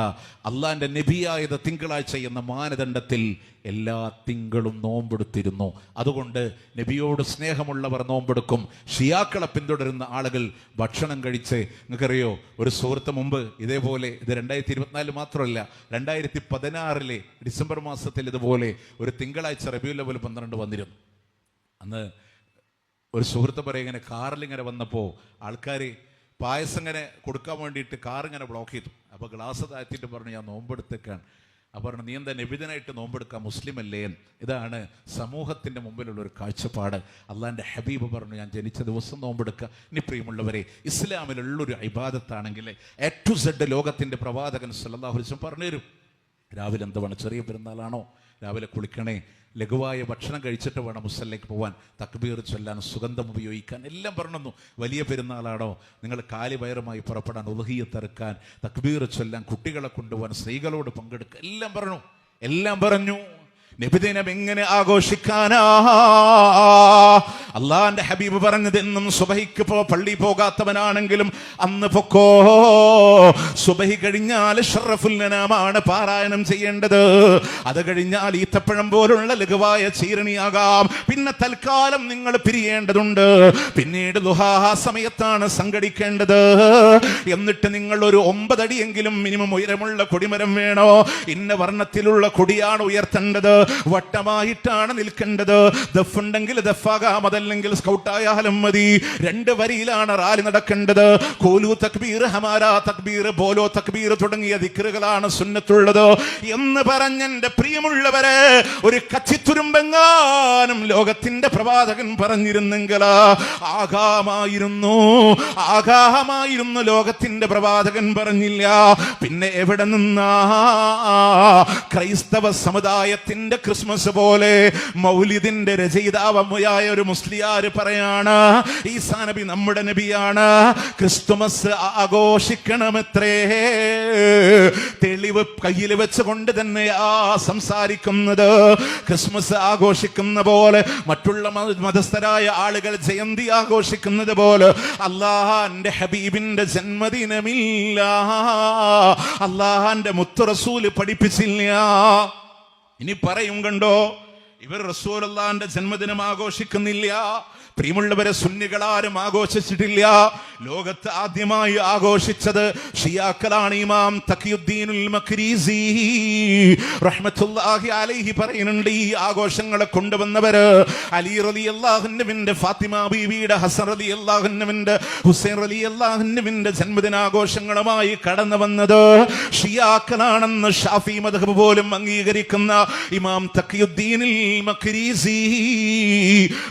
അള്ളാന്റെ നബിയായത് തിങ്കളാഴ്ച എന്ന മാനദണ്ഡത്തിൽ എല്ലാ തിങ്കളും നോമ്പെടുത്തിരുന്നു. അതുകൊണ്ട് നബിയോട് സ്നേഹമുള്ളവർ നോമ്പെടുക്കും. ഷിയാക്കളെ പിന്തുടരുന്ന ആളുകൾ ഭക്ഷണം കഴിച്ച്, നിങ്ങൾക്കറിയോ ഒരു സുഹൃത്ത് മുമ്പ് ഇതേപോലെ, ഇത് 2024 മാത്രമല്ല 2016 ഡിസംബർ മാസത്തിൽ ഇതുപോലെ ഒരു തിങ്കളാഴ്ച റബീഉൽ അവ്വൽ 12 വന്നിരുന്നു. അന്ന് ഒരു സുഹൃത്ത് പറയും, ഇങ്ങനെ കാറിലിങ്ങനെ വന്നപ്പോൾ ആൾക്കാർ പായസം ഇങ്ങനെ കൊടുക്കാൻ വേണ്ടിയിട്ട് കാറിങ്ങനെ ബ്ലോക്ക് ചെയ്തു. അപ്പോൾ ഗ്ലാസ് താഴ്ത്തിയിട്ട് പറഞ്ഞു, ഞാൻ നോമ്പെടുത്തേക്കാണ്. അപ്പോൾ പറഞ്ഞു, നീ എന്താ നബിദിനായിട്ട് നോമ്പെടുക്കുക, മുസ്ലിം അല്ലേ? ഇതാണ് സമൂഹത്തിൻ്റെ മുമ്പിലുള്ള ഒരു കാഴ്ചപ്പാട്. അള്ളാൻ്റെ ഹബീബ് പറഞ്ഞു, ഞാൻ ജനിച്ച ദിവസം നോമ്പെടുക്കുക. ഇനി പ്രിയമുള്ളവരെ, ഇസ്ലാമിലുള്ളൊരു ഇബാദത്താണെങ്കിൽ A to Z ലോകത്തിൻ്റെ പ്രവാചകൻ സല്ലല്ലാഹു അലൈഹി വസല്ലം പറഞ്ഞു തരും. രാവിലെ എന്താണ്, ചെറിയ പെരുന്നാളാണോ, രാവിലെ കുളിക്കണേ, ലഘുവായ ഭക്ഷണം കഴിച്ചിട്ട് വേണം മുസല്ലയ്ക്ക് പോകാൻ, തക്ബീർ ചൊല്ലാൻ, സുഗന്ധം ഉപയോഗിക്കാൻ, എല്ലാം പറഞ്ഞു. വലിയ പെരുന്നാളാണോ, നിങ്ങൾ കാലി വയറുമായി പുറപ്പെടാൻ, ഉദ്ഹിയ്യത്ത് അറുക്കാൻ, തക്ബീർ ചൊല്ലാൻ, കുട്ടികളെ കൊണ്ടുപോകാൻ, സ്ത്രീകളോട് പങ്കെടുക്കാൻ, എല്ലാം പറഞ്ഞു. നബിദിനം എങ്ങനെ ആഘോഷിക്കാനാ? അള്ളാന്റെ ഹബീബ് പറഞ്ഞത്, എന്നും സുബഹിക്ക് പള്ളി പോകാത്തവനാണെങ്കിലും അന്ന് പൊക്കോ. സുബഹി കഴിഞ്ഞാൽ ഷറഫുൽ അനാമാണ് പാരായണം ചെയ്യേണ്ടത്. അത് കഴിഞ്ഞാൽ ഈത്തപ്പഴം പോലുള്ള ലഘുവായ ചീരണിയാകാം. പിന്നെ തൽക്കാലം നിങ്ങൾ പിരിയേണ്ടതുണ്ട്. പിന്നീട് ദുഹാ സമയത്താണ് സംഘടിക്കേണ്ടത്. എന്നിട്ട് നിങ്ങൾ ഒരു 9 അടിയെങ്കിലും മിനിമം ഉയരമുള്ള കൊടിമരം വേണോ? ഇന്ന വർണ്ണത്തിലുള്ള കൊടിയാണ് ഉയർത്തേണ്ടത്, വട്ടമായിട്ടാണ് നിൽക്കേണ്ടത്. ദഫുണ്ടെങ്കിൽ ദഫാകാം, അതല്ലെങ്കിൽ സ്കൗട്ടായാലും മതി. 2 വരിയിലാണ് റാലി നടക്കേണ്ടത്. കോലു തക്ബീർ, ഹമാരാ തക്ബീർ, ബോലോ തക്ബീർ തുടങ്ങിയ ദിക്റുകളാണ് സുന്നത്തുള്ളത് എന്ന് പറഞ്ഞെന്റെ പ്രിയമുള്ളവരെ, ഒരു കച്ചിത്തുരുമ്പെങ്ങാനും ലോകത്തിന്റെ പ്രവാചകൻ പറഞ്ഞിരുന്നെങ്കിൽ ആകാമായിരുന്നു. ലോകത്തിന്റെ പ്രവാചകൻ പറഞ്ഞില്ല. പിന്നെ എവിടെ നിന്നാ? ക്രൈസ്തവ സമുദായത്തിന്റെ ക്രിസ്മസ് പോലെ മൗലിദിന്റെ രചയിതാവായ ഒരു മുസ്ലിയാര് പറയാണ്, ഈസാ നബി നമ്മുടെ നബിയാണ്, ക്രിസ്തുമസ് ആഘോഷിക്കണമത്രേ. തെളിവ് കയ്യിൽ വെച്ചുകൊണ്ട് തന്നെയാ സംസാരിക്കുന്നത്. ക്രിസ്മസ് ആഘോഷിക്കുന്ന പോലെ, മറ്റുള്ള മതസ്ഥരായ ആളുകൾ ജയന്തി ആഘോഷിക്കുന്നത് പോലെ അല്ലാഹുവിന്റെ ഹബീബിന്റെ ജന്മദിനമില്ല. അല്ലാഹുവിന്റെ മുത്ത് റസൂല് പഠിപ്പിച്ചില്ല. ഇനി പറയും, കണ്ടോ, ഇവർ റസൂലുള്ളാഹിന്റെ ജന്മദിനം ആഘോഷിക്കുന്നില്ല. പ്രിയമുള്ളവരെ, സുന്നികളാരും ആഘോഷിച്ചിട്ടില്ല. ലോകത്ത് ആദ്യമായി ആഘോഷിച്ചത് ഷിയാക്കളാണ്. ഇമാം തഖിയുദ്ദീനുൽ മഖ്രീസി റഹ്മത്തുള്ളാഹി അലൈഹി പറയുന്നുണ്ട്, ഈ ആഘോഷങ്ങളെ കൊണ്ടുവന്നവര് അലി റളിയല്ലാഹു അൻഹുവിന്റെ, ഫാത്തിമ ബീവിയുടെ, ഹസൻ റളിയല്ലാഹു അൻഹുവിന്റെ, ഹുസൈൻ റളിയല്ലാഹു അൻഹുവിന്റെ ജന്മദിനാഘോഷങ്ങളുമായി കടന്നു വന്നത് ഷിയാക്കളാണെന്ന് ഷാഫി മദ്ഹബ് പോലും അംഗീകരിക്കുന്ന ഇമാം തഖിയുദ്ദീനുൽ മഖ്രീസി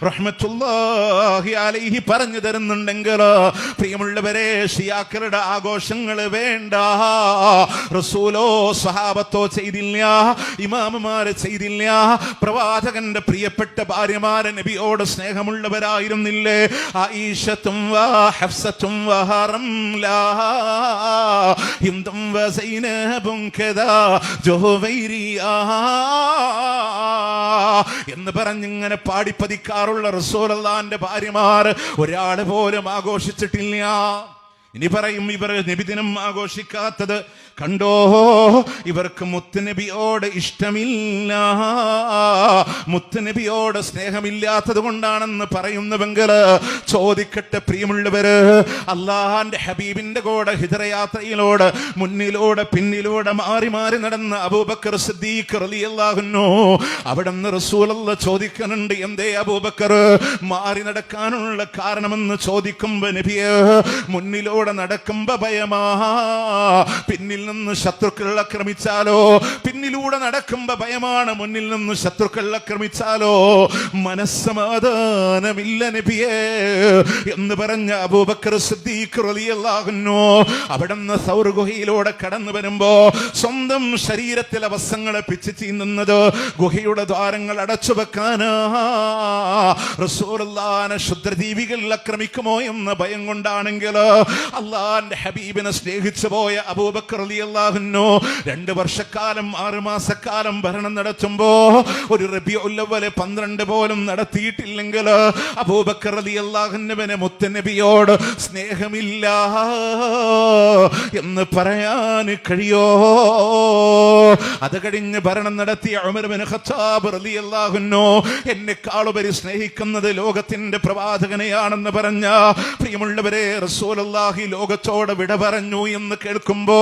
റഹ്മത്തുള്ളാഹി അലൈഹി പറഞ്ഞു തരുന്നുണ്ടെങ്കിൽ, പ്രിയമുള്ളവരെ, ഷിയാക്കളുടെ ആഘോഷങ്ങൾ വേണ്ട. റസൂലോ സ്വഹാബത്തോ ചെയ്തില്ല, ഇമാമുമാര് ചെയ്തില്ല. പ്രവാചകന്റെ പ്രിയപ്പെട്ട ഭാര്യമാരെ നബിയോട് സ്നേഹമുള്ളവരായിരുന്നില്ലേ? ആയിഷത്തും ഹഫ്സത്തും റംലാ ഹിന്ദും സൈനബും കദാ ജുഹൈരിയാ എന്ന് പറഞ്ഞിങ്ങനെ പാടിപ്പതിക്കാറുള്ള റസൂലുള്ളാഹിന്റെ ഭാര്യമാർ ഒരാൾ പോലും ആഘോഷിച്ചിട്ടില്ല. ഇനി പറയും, ഇവർ നബിദിനം ആഘോഷിക്കാത്തത് കണ്ടോ, ഇവർക്ക് മുത്തുനബിയോട് ഇഷ്ടമില്ല, മുത്തുനബിയോട് സ്നേഹമില്ലാത്തത് കൊണ്ടാണെന്ന് പറയുന്നുവെങ്കിൽ ചോദിക്കട്ടെ പ്രിയമുള്ളവര്, അള്ളാഹുവിന്റെ ഹബീബിന്റെ കൂടെ ഹിജ്റയാത്രയിലൂടെ മുന്നിലൂടെ പിന്നിലൂടെ മാറി മാറി നടന്ന അബൂബക്കർ സിദ്ദീഖ് റളിയല്ലാഹു അൻഹു, അവിടുന്ന് റസൂലുള്ളാഹി ചോദിക്കുന്നുണ്ട്, എന്തേ അബൂബക്കർ മാറി നടക്കാനുള്ള കാരണമെന്ന് ചോദിക്കുമ്പോ, നബിയെ, മുന്നിലൂടെ നടക്കുമ്പോ ഭയമാ, പിന്നിൽ നിന്ന് ശത്രുക്കൾ ആക്രമിച്ചാലോ, പിന്നിലൂടെ നടക്കുമ്പോ ഭയമാണ്, മുന്നിൽ നിന്ന് ശത്രുക്കൾ ആക്രമിച്ചാലോ മനസ്സമാധാനമില്ല നബിയേ എന്ന് പറഞ്ഞ അബൂബക്കർ സിദ്ദീഖ് റളിയല്ലാഹു അൻഹു അവിടുന്ന് സൗർ ഗുഹയിലൂടെ കടന്നു വരുമ്പോ സ്വന്തം ശരീരത്തിലെ വസ്ത്രങ്ങളെ പിച്ചു ചീന്തുന്നത് ഗുഹയുടെ ദ്വാരങ്ങൾ അടച്ചു വെക്കാനാ. റസൂലുള്ളാഹിനെ ക്ഷുദ്രജീവികൾ ആക്രമിക്കുമോ എന്ന ഭയം കൊണ്ടാണെങ്കിൽ അള്ളാന്റെ ഹബീബിനെ സ്നേഹിച്ചു പോയ അബൂബക്കർ റളിയല്ലാഹു അൻഹു 2 വർഷക്കാലം 6 മാസക്കാലം ഭരണം നടത്തുമ്പോ ഒരു റബീഉൽ അവ്വൽ 12 പോലും നടത്തിയിട്ടില്ലെങ്കിൽ അബൂബക്കർ റളിയല്ലാഹു അൻഹുവിനെ മുത്തുനബിയോട് സ്നേഹമില്ല എന്ന് പറയാൻ കഴിയോ? അത് കഴിഞ്ഞ് ഭരണം നടത്തിയ ഉമർ ഇബ്നു ഖത്താബ് റളിയല്ലാഹു അൻഹു എന്നെക്കാളുപരി സ്നേഹിക്കുന്നത് ലോകത്തിന്റെ പ്രവാചകനെയാണെന്ന് പറഞ്ഞ പ്രിയമുള്ളവരെ, റസൂലുള്ളാഹി ലോകത്തോട് വിട പറഞ്ഞു എന്ന് കേൾക്കുമ്പോ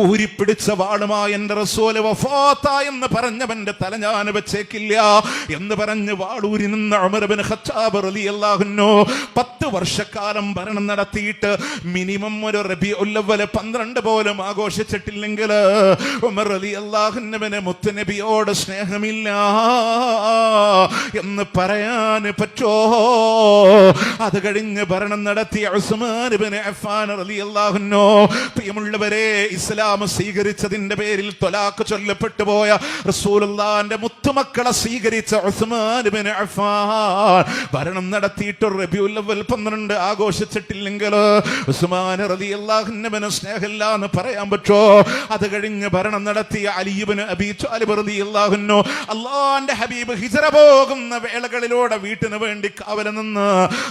ഊരിപ്പിടിച്ച വാളുമായി എന്റെ റസൂല് വഫാത്ത എന്ന് പറഞ്ഞവന്റെ തല ഞാൻ വെച്ചേക്കില്ല എന്ന് പറഞ്ഞ് വാളൂരി നിന്ന ഉമർ ഇബ്നു ഖത്താബ് റളിയല്ലാഹു അൻഹു 10 വർഷക്കാലം ഭരണം നടത്തിയിട്ട് മിനിമം ഒരു റബീഉൽ അവ്വൽ 12 പോലും ആഘോഷിച്ചിട്ടില്ലെങ്കിൽ ഉമർ റളിയല്ലാഹു അൻഹുവിനെ മുത്തുനബിയോട് സ്നേഹമില്ല എന്ന് പറയാൻ പറ്റോ? അത് കഴിഞ്ഞ് ഭരണം നടത്തിയ ഉസ്മാൻ ഇബ്നു അഫ്ഫാൻ റളിയല്ലാഹു അൻഹു, പ്രിയമുള്ളവരെ, ഇസ്ലാം സ്വീകരിച്ചതിന്റെ പേരിൽ ത്വലാഖ് ചൊല്ലപ്പെട്ടു പോയ റസൂലുള്ളാഹിന്റെ മുത്തുമക്കളെ സ്വീകരിച്ച ഉസ്മാൻ ഇബ്നു അഫ്ഫാൻ ഭരണം നടത്തിയിട്ട് റബീഉൽ അവ്വൽ 12 ആഘോഷിച്ചിട്ടില്ലെങ്കിൽ ഉസ്മാൻ റളിയല്ലാഹു അൻഹുവിനെ സ്നേഹമില്ല എന്ന് പറയാൻ പറ്റോ? അത് കഴിഞ്ഞ് ഭരണം നടത്തിയ അലി ഇബ്നു അബീ ത്വാലിബ് റളിയല്ലാഹു അൻഹു അല്ലാഹുവിന്റെ ഹബീബ് ഹിജ്റ പോകുന്ന വേളകളിലൂടെ വീട്ടിന് വേണ്ടി കാവൽ നിന്ന്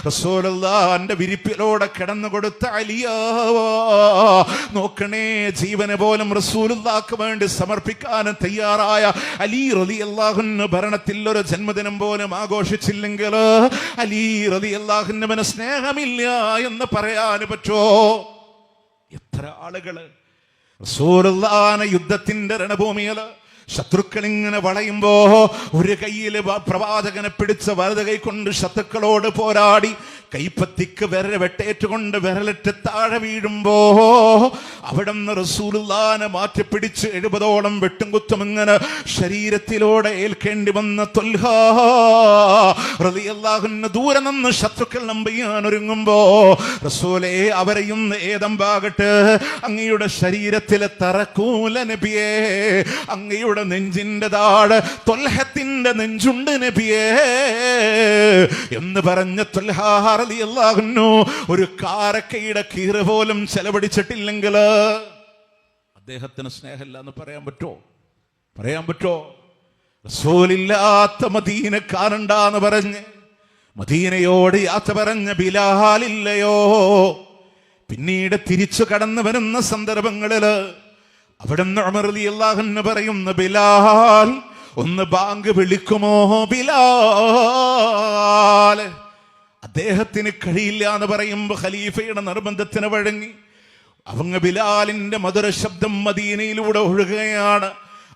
റസൂലുള്ളാഹിന്റെ വിരിപ്പിലൂടെ കിടന്നു കൊടുത്ത അലിയാ, നോക്കണേ, ജീവനെ പോലും റസൂലുള്ളാഹിക്ക് വേണ്ടി സമർപ്പിക്കാൻ തയ്യാറായ അലി റളിയല്ലാഹു അൻഹു ഭരണത്തിൽ ഒരു ജന്മദിനം പോലും ആഘോഷിച്ചില്ലെങ്കിൽ അലി റളിയല്ലാഹു അൻഹുവിനെ സ്നേഹമില്ല എന്ന് പറയാൻ പറ്റോ? എത്ര ആളുകള് റസൂലുള്ളാഹിനെ യുദ്ധത്തിന്റെ രണഭൂമിയിൽ ശത്രുക്കൾ ഇങ്ങനെ വളയുമ്പോ ഒരു കയ്യില് പ്രവാചകനെ പിടിച്ച വലത് കൈ കൊണ്ട് ശത്രുക്കളോട് പോരാടി കൈപ്പത്തിക്ക് വെട്ടേറ്റുകൊണ്ട് വിരലിട്ട് താഴെ വീഴുമ്പോ അവിടുന്ന് റസൂലുള്ളാഹിനെ മാറ്റിപ്പിടിച്ച് 70ഓളം വെട്ടും കുത്തും ഇങ്ങനെ ശരീരത്തിലൂടെ ഏൽക്കേണ്ടി വന്ന ത്വൽഹാ റളിയല്ലാഹു അൻഹു ദൂരെ നിന്ന് ശത്രുക്കൾ നമ്പിയാൻ ഒരുങ്ങുമ്പോ, റസൂലേ, അവരെയും ഏതമ്പാകട്ടെ, അങ്ങയുടെ ശരീരത്തിലെ തറക്കൂല നബിയേ, അങ്ങയുടെ നെഞ്ചിന്റെ താഴെ ത്വൽഹത്തിന്റെ നെഞ്ചുണ്ട് നബിയേ എന്ന് പറഞ്ഞ ത്വൽഹാ റളിയല്ലാഹു അൻഹു ഒരു കാരക്കയുടെ കീറ് പോലും ചെലവഴിച്ചിട്ടില്ലെങ്കിൽ അദ്ദേഹത്തിന് സ്നേഹമില്ല എന്ന് പറയാൻ പറ്റോ? പറയാൻ പറ്റോ? റസൂലില്ലാത്ത മദീനക്കാരണ്ടാന്ന് പറഞ്ഞ് മദീനയോട് യാത്ര പറഞ്ഞ ബിലാലില്ലയോ? പിന്നീട് തിരിച്ചു കടന്നു വരുന്ന സന്ദർഭങ്ങളില് അവിടുന്ന് ഉമർ റളിയല്ലാഹു അൻഹു പറയുന്ന, ബിലാൽ, ഒന്ന് ബാങ്ക് വിളിക്കുമോ ബിലാൽ? അദ്ദേഹത്തിന് കഴിയില്ല എന്ന് പറയുമ്പോൾ ഖലീഫയുടെ നിർബന്ധത്തിന് വഴങ്ങി അവങ്ങ് ബിലാലിന്റെ മധുര ശബ്ദം മദീനയിലൂടെ ഒഴുകുകയാണ്.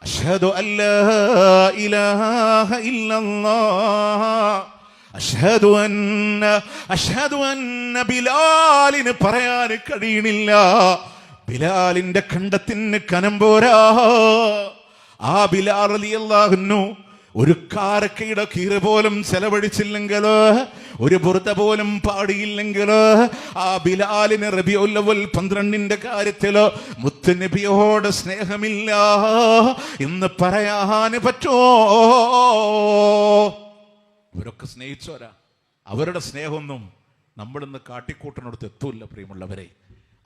അഷ്ഹദു അല്ലാ ഇലാഹ ഇല്ലല്ലാഹ് അഷ്ഹദു അന്ന ബിലാലിന് പറയാൻ കഴിയണില്ല. ബിലാലിന്റെ കണ്ടത്തിന് കനം പോരാ. ആ ബിലാൽ റളിയല്ലാഹു അൻഹു ഒരു കാരക്കയുടെ കീറ് പോലും ചെലവഴിച്ചില്ലെങ്കിലോ, ഒരു ബുർദ പോലും പാടിയില്ലെങ്കിലോ, ആ ബിലാലിന് റബീഉൽ അവ്വൽ 12 കാര്യത്തിലോ മുത്തുനബിയോട് സ്നേഹമില്ല എന്ന് പറയാൻ പറ്റുമോ? ഇവരൊക്കെ സ്നേഹിച്ചോരാ. അവരുടെ സ്നേഹമൊന്നും നമ്മളിന്ന് കാട്ടിക്കൂട്ടിനടുത്ത് എത്തൂല്ല പ്രിയമുള്ളവരെ.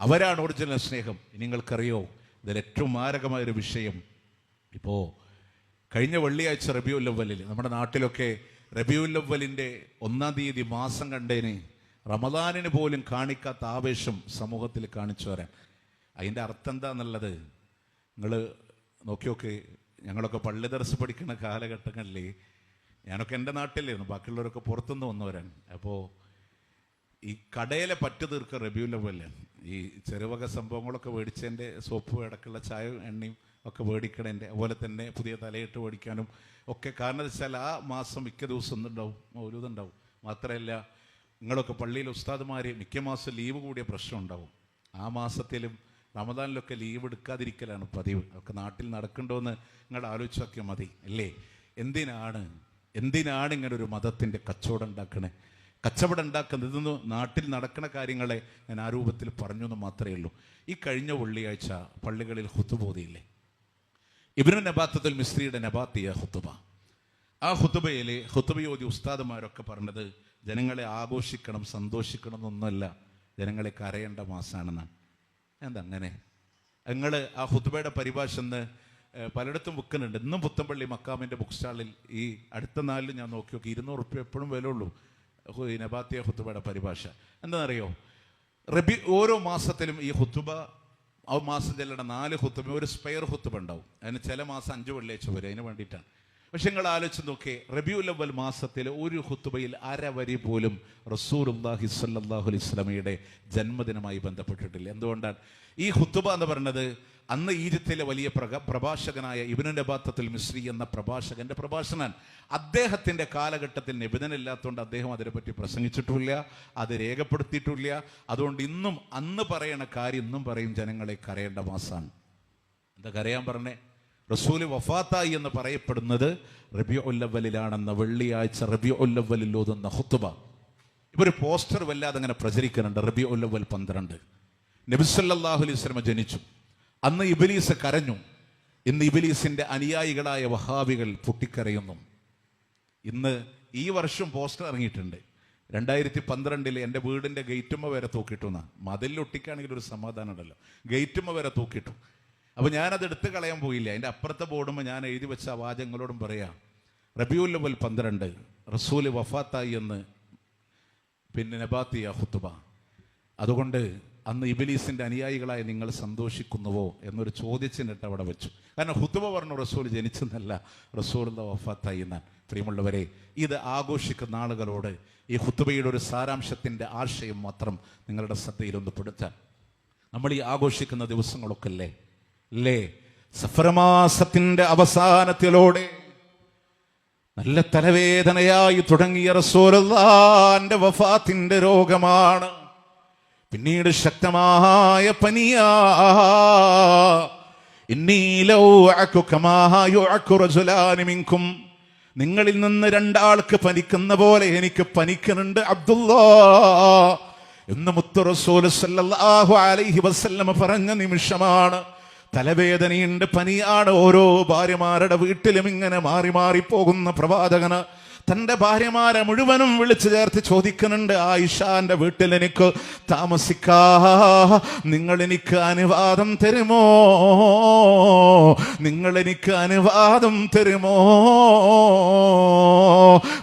അവരാണ് ഒറിജിനൽ സ്നേഹം. നിങ്ങൾക്കറിയോ, ഇതിൽ ഏറ്റവും മാരകമായൊരു വിഷയം, ഇപ്പോൾ കഴിഞ്ഞ വെള്ളിയാഴ്ച റബീഉൽ അവ്വലിൽ നമ്മുടെ നാട്ടിലൊക്കെ റബീഉൽ അവ്വലിൻ്റെ 1-ാം തീയതി മാസം കണ്ടേന് റമദാനിന് പോലും കാണിക്കാത്ത ആവേശം സമൂഹത്തിൽ കാണിച്ചു വരാൻ. അതിൻ്റെ അർത്ഥം എന്താന്നുള്ളത് നിങ്ങൾ നോക്കിയൊക്കെ. ഞങ്ങളൊക്കെ പള്ളി ദർസ് പഠിക്കുന്ന കാലഘട്ടങ്ങളിൽ ഞാനൊക്കെ എൻ്റെ നാട്ടിലായിരുന്നു, ബാക്കിയുള്ളവരൊക്കെ പുറത്തുനിന്ന് വന്നവരാണ്. അപ്പോൾ ഈ കടയിലെ പറ്റു തീർക്കുക റബീഉൽ അവ്വലിൽ ഈ ചെറുവക സംഭവങ്ങളൊക്കെ മേടിച്ചതിൻ്റെ സോപ്പ് അടക്കമുള്ള ചായ എണ്ണയും ഒക്കെ മേടിക്കണേൻ്റെ, അതുപോലെ തന്നെ പുതിയ തലയിട്ട് മേടിക്കാനും ഒക്കെ. കാരണം എന്ന് വെച്ചാൽ ആ മാസം മിക്ക ദിവസം ഒന്നുണ്ടാവും, മൗലൂദുണ്ടാവും. മാത്രമല്ല നിങ്ങളൊക്കെ പള്ളിയിൽ ഉസ്താദുമാർ മിക്ക മാസം ലീവ് കൂടിയ പ്രശ്നം ഉണ്ടാവും. ആ മാസത്തിലും റമദാനിലൊക്കെ ലീവ് എടുക്കാതിരിക്കലാണ് പതിവ്. ഒക്കെ നാട്ടിൽ നടക്കണ്ടോയെന്ന് നിങ്ങൾ ആലോചിച്ച് നോക്കിയാൽ മതി അല്ലേ? എന്തിനാണ് ഇങ്ങനെ ഒരു മതത്തിൻ്റെ കച്ചവടം ഉണ്ടാക്കണേ? കച്ചവടം ഉണ്ടാക്കുന്നത് ഇതൊന്ന് നാട്ടിൽ നടക്കുന്ന കാര്യങ്ങളെ ഞാൻ ആ രൂപത്തിൽ പറഞ്ഞു എന്ന് മാത്രമേ ഉള്ളൂ. ഈ കഴിഞ്ഞ വെള്ളിയാഴ്ച പള്ളികളിൽ ഖുതുബ ഓതിയില്ലേ? ഇബ്നു നബാത്തത്തുൽ മിസ്രിയുടെ നബാത്തിയ ഖുതുബ. ആ ഖുതുബയിൽ ഖുതുബയോതി ഉസ്താദുമാരൊക്കെ പറഞ്ഞത് ജനങ്ങളെ ആഘോഷിക്കണം, സന്തോഷിക്കണം എന്നൊന്നുമല്ല, ജനങ്ങളെ കരയേണ്ട മാസമാണെന്നാണ്. എന്തങ്ങനെ? നിങ്ങൾ ആ ഖുതുബയുടെ പരിഭാഷ എന്ന് പലയിടത്തും വിൽക്കുന്നുണ്ട്. ഇന്നും പുത്തമ്പള്ളി മക്കാമിൻ്റെ ബുക്ക് സ്റ്റാളിൽ ഈ അടുത്ത നാളിൽ ഞാൻ നോക്കി 200 റുപ്യ എപ്പോഴും വില ഉള്ളൂ ഈ നബാത്തിയ ഖുതുബയുടെ പരിഭാഷ. എന്താണെന്നറിയോ? ഓരോ മാസത്തിലും ഈ ഖുതുബ ആ മാസം ചെല്ലണ 4 ഖുതുബ ഒരു സ്പെയർ ഖുതുബ ഉണ്ടാവും. അതിന് ചില മാസം 5 വെള്ളിയാഴ്ച വരും, അതിന് വേണ്ടിയിട്ടാണ്. പക്ഷെ നിങ്ങൾ ആലോചിച്ച് നോക്കിയേ, റബീഉൽ അവ്വൽ മാസത്തിൽ ഒരു ഖുതുബയിൽ അരവരി പോലും റസൂലുള്ളാഹി സ്വല്ലല്ലാഹു അലൈഹി വസല്ലമയുടെ ജന്മദിനമായി ബന്ധപ്പെട്ടിട്ടില്ല. എന്തുകൊണ്ടാണ്? ഈ ഖുതുബ എന്ന് പറയുന്നത് അന്ന് ഈജിപ്തിലെ വലിയ പ്രഭാഷകനായ ഇബ്നു നബാത്തത്തുൽ മിസ്രി എന്ന പ്രഭാഷകന്റെ പ്രഭാഷണൻ. അദ്ദേഹത്തിന്റെ കാലഘട്ടത്തിൽ നിബിധനില്ലാത്തതുകൊണ്ട് അദ്ദേഹം അതിനെപ്പറ്റി പ്രസംഗിച്ചിട്ടില്ല, അത് രേഖപ്പെടുത്തിയിട്ടില്ല. അതുകൊണ്ട് ഇന്നും അന്ന് പറയണ കാര്യം ഇന്നും പറയും, ജനങ്ങളെ കരയേണ്ട മാസമാണ്. എന്താ കരയാൻ പറഞ്ഞേ? റസൂല് വഫാത്തായി എന്ന് പറയപ്പെടുന്നത് റബീഉൽ അവ്വലിലാണെന്ന വെള്ളിയാഴ്ച റബീഉൽ അവ്വലിൽ ഓതുന്ന ഖുതുബ. ഇപ്പൊ ഒരു പോസ്റ്റർ വല്ലാതെ അങ്ങനെ പ്രചരിക്കുന്നുണ്ട്. റബീഉൽ അവ്വൽ 12 നബി സല്ലല്ലാഹു അലൈഹി വസല്ലം ജനിച്ചു. അന്ന് ഇബ്ലീസ് കരഞ്ഞു. ഇന്ന് ഇബ്ലീസിന്റെ അനുയായികളായ വഹാബികൾ പൊട്ടിക്കരയുന്നു. ഇന്ന് ഈ വർഷം പോസ്റ്റർ ഇറങ്ങിയിട്ടുണ്ട്. 2012 എൻ്റെ വീടിൻ്റെ ഗേറ്റുമ്മ വരെ തൂക്കിയിട്ടുന്ന, മതിലിൽ ഒട്ടിക്കുകയാണെങ്കിൽ ഒരു സമാധാനം ഉണ്ടല്ലോ, ഗേറ്റുമ്മ വരെ തൂക്കിയിട്ടു. അപ്പോൾ ഞാനത് എടുത്ത് കളയാൻ പോയില്ല. അതിൻ്റെ അപ്പുറത്തെ ബോർഡുമ്പോൾ ഞാൻ എഴുതി വെച്ച ആ വാചകങ്ങളോടും പറയാം, റബീഉൽ അവ്വൽ 12 റസൂല് വഫാത്തായി എന്ന് നബാത്തിയ ഖുതുബ. അതുകൊണ്ട് അന്ന് ഇബ്ലീസിന്റെ അനുയായികളായ നിങ്ങൾ സന്തോഷിക്കുന്നുവോ എന്നൊരു ചോദ്യച്ചിഹ്നം അവിടെ വെച്ചു. കാരണം ഖുതുബ പറഞ്ഞു റസൂൽ ജനിച്ചെന്നല്ല, റസൂലുള്ളാഹി വഫാത്തായി എന്നാണ്. പ്രിയമുള്ളവരെ, ഇത് ആഘോഷിക്കുന്ന ആളുകളോട് ഈ ഖുതുബയുടെ ഒരു സാരാംശത്തിന്റെ ആശയം മാത്രം നിങ്ങളുടെ ശ്രദ്ധയിലൊന്ന് പെടുത്താൻ. നമ്മൾ ഈ ആഘോഷിക്കുന്ന ദിവസങ്ങളൊക്കെ അല്ലേ സഫർമാസത്തിന്റെ അവസാനത്തിലൂടെ നല്ല തലവേദനയായി തുടങ്ങിയ റസൂലുള്ളാഹിന്റെ വഫാത്തിന്റെ രോഗമാണ്. പിന്നീട് ശക്തമായ പനിയാ. നിങ്ങളിൽ നിന്ന് 2 ആൾക്ക് പനിക്കുന്ന പോലെ എനിക്ക് പനിക്കുന്നുണ്ട് അബ്ദുല്ലാ എന്ന് മുത്ത് റസൂൽ സല്ലല്ലാഹു അലൈഹി വസല്ലം പറഞ്ഞ നിമിഷമാണ്. തലവേദനയുണ്ട്, പനിയാണ്. ഓരോ ഭാര്യമാരുടെ വീട്ടിലും ഇങ്ങനെ മാറി മാറി പോകുന്ന പ്രവാചകന് തന്റെ ഭാര്യമാരെ മുഴുവനും വിളിച്ചു ചേർത്ത് ചോദിക്കുന്നുണ്ട്, ആയിഷാന്റെ വീട്ടിൽ എനിക്ക് താമസിക്കാ, നിങ്ങൾ എനിക്ക് അനുവാദം തരുമോ? നിങ്ങൾ എനിക്ക് അനുവാദം തരുമോ?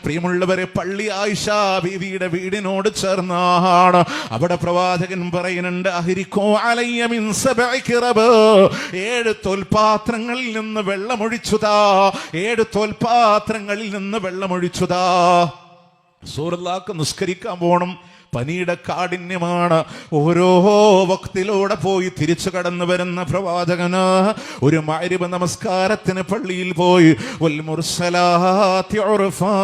പ്രിയമുള്ളവരെ, പള്ളി ആയിഷ ബീവിയുടെ വീടിനോട് ചേർന്നാണ്. അവിടെ പ്രവാചകൻ പറയുന്നുണ്ട്, അഹ്രിക്കൂ അലയ്യ മിൻ സബഇ ഖിറബ്, 7 തോൽപാത്രങ്ങളിൽ നിന്ന് വെള്ളമൊഴിച്ചുതാ, 7 തോൽപാത്രങ്ങളിൽ നിന്ന് വെള്ളമൊഴിച്ചുതാ. റസൂലുള്ളാഹിക്ക് നിസ്കരിക്കാൻ പോണം. പനിയുടെ കാഠിന്യമാണ്. ഓരോ വക്തിലൂടെ പോയി തിരിച്ചു കടന്നു വരുന്ന പ്രവാചകന് ഒരു മഗ്‌രിബ് നമസ്കാരത്തിന് പള്ളിയിൽ പോയി വൽ മുർസലാത്തി ഉർഫാ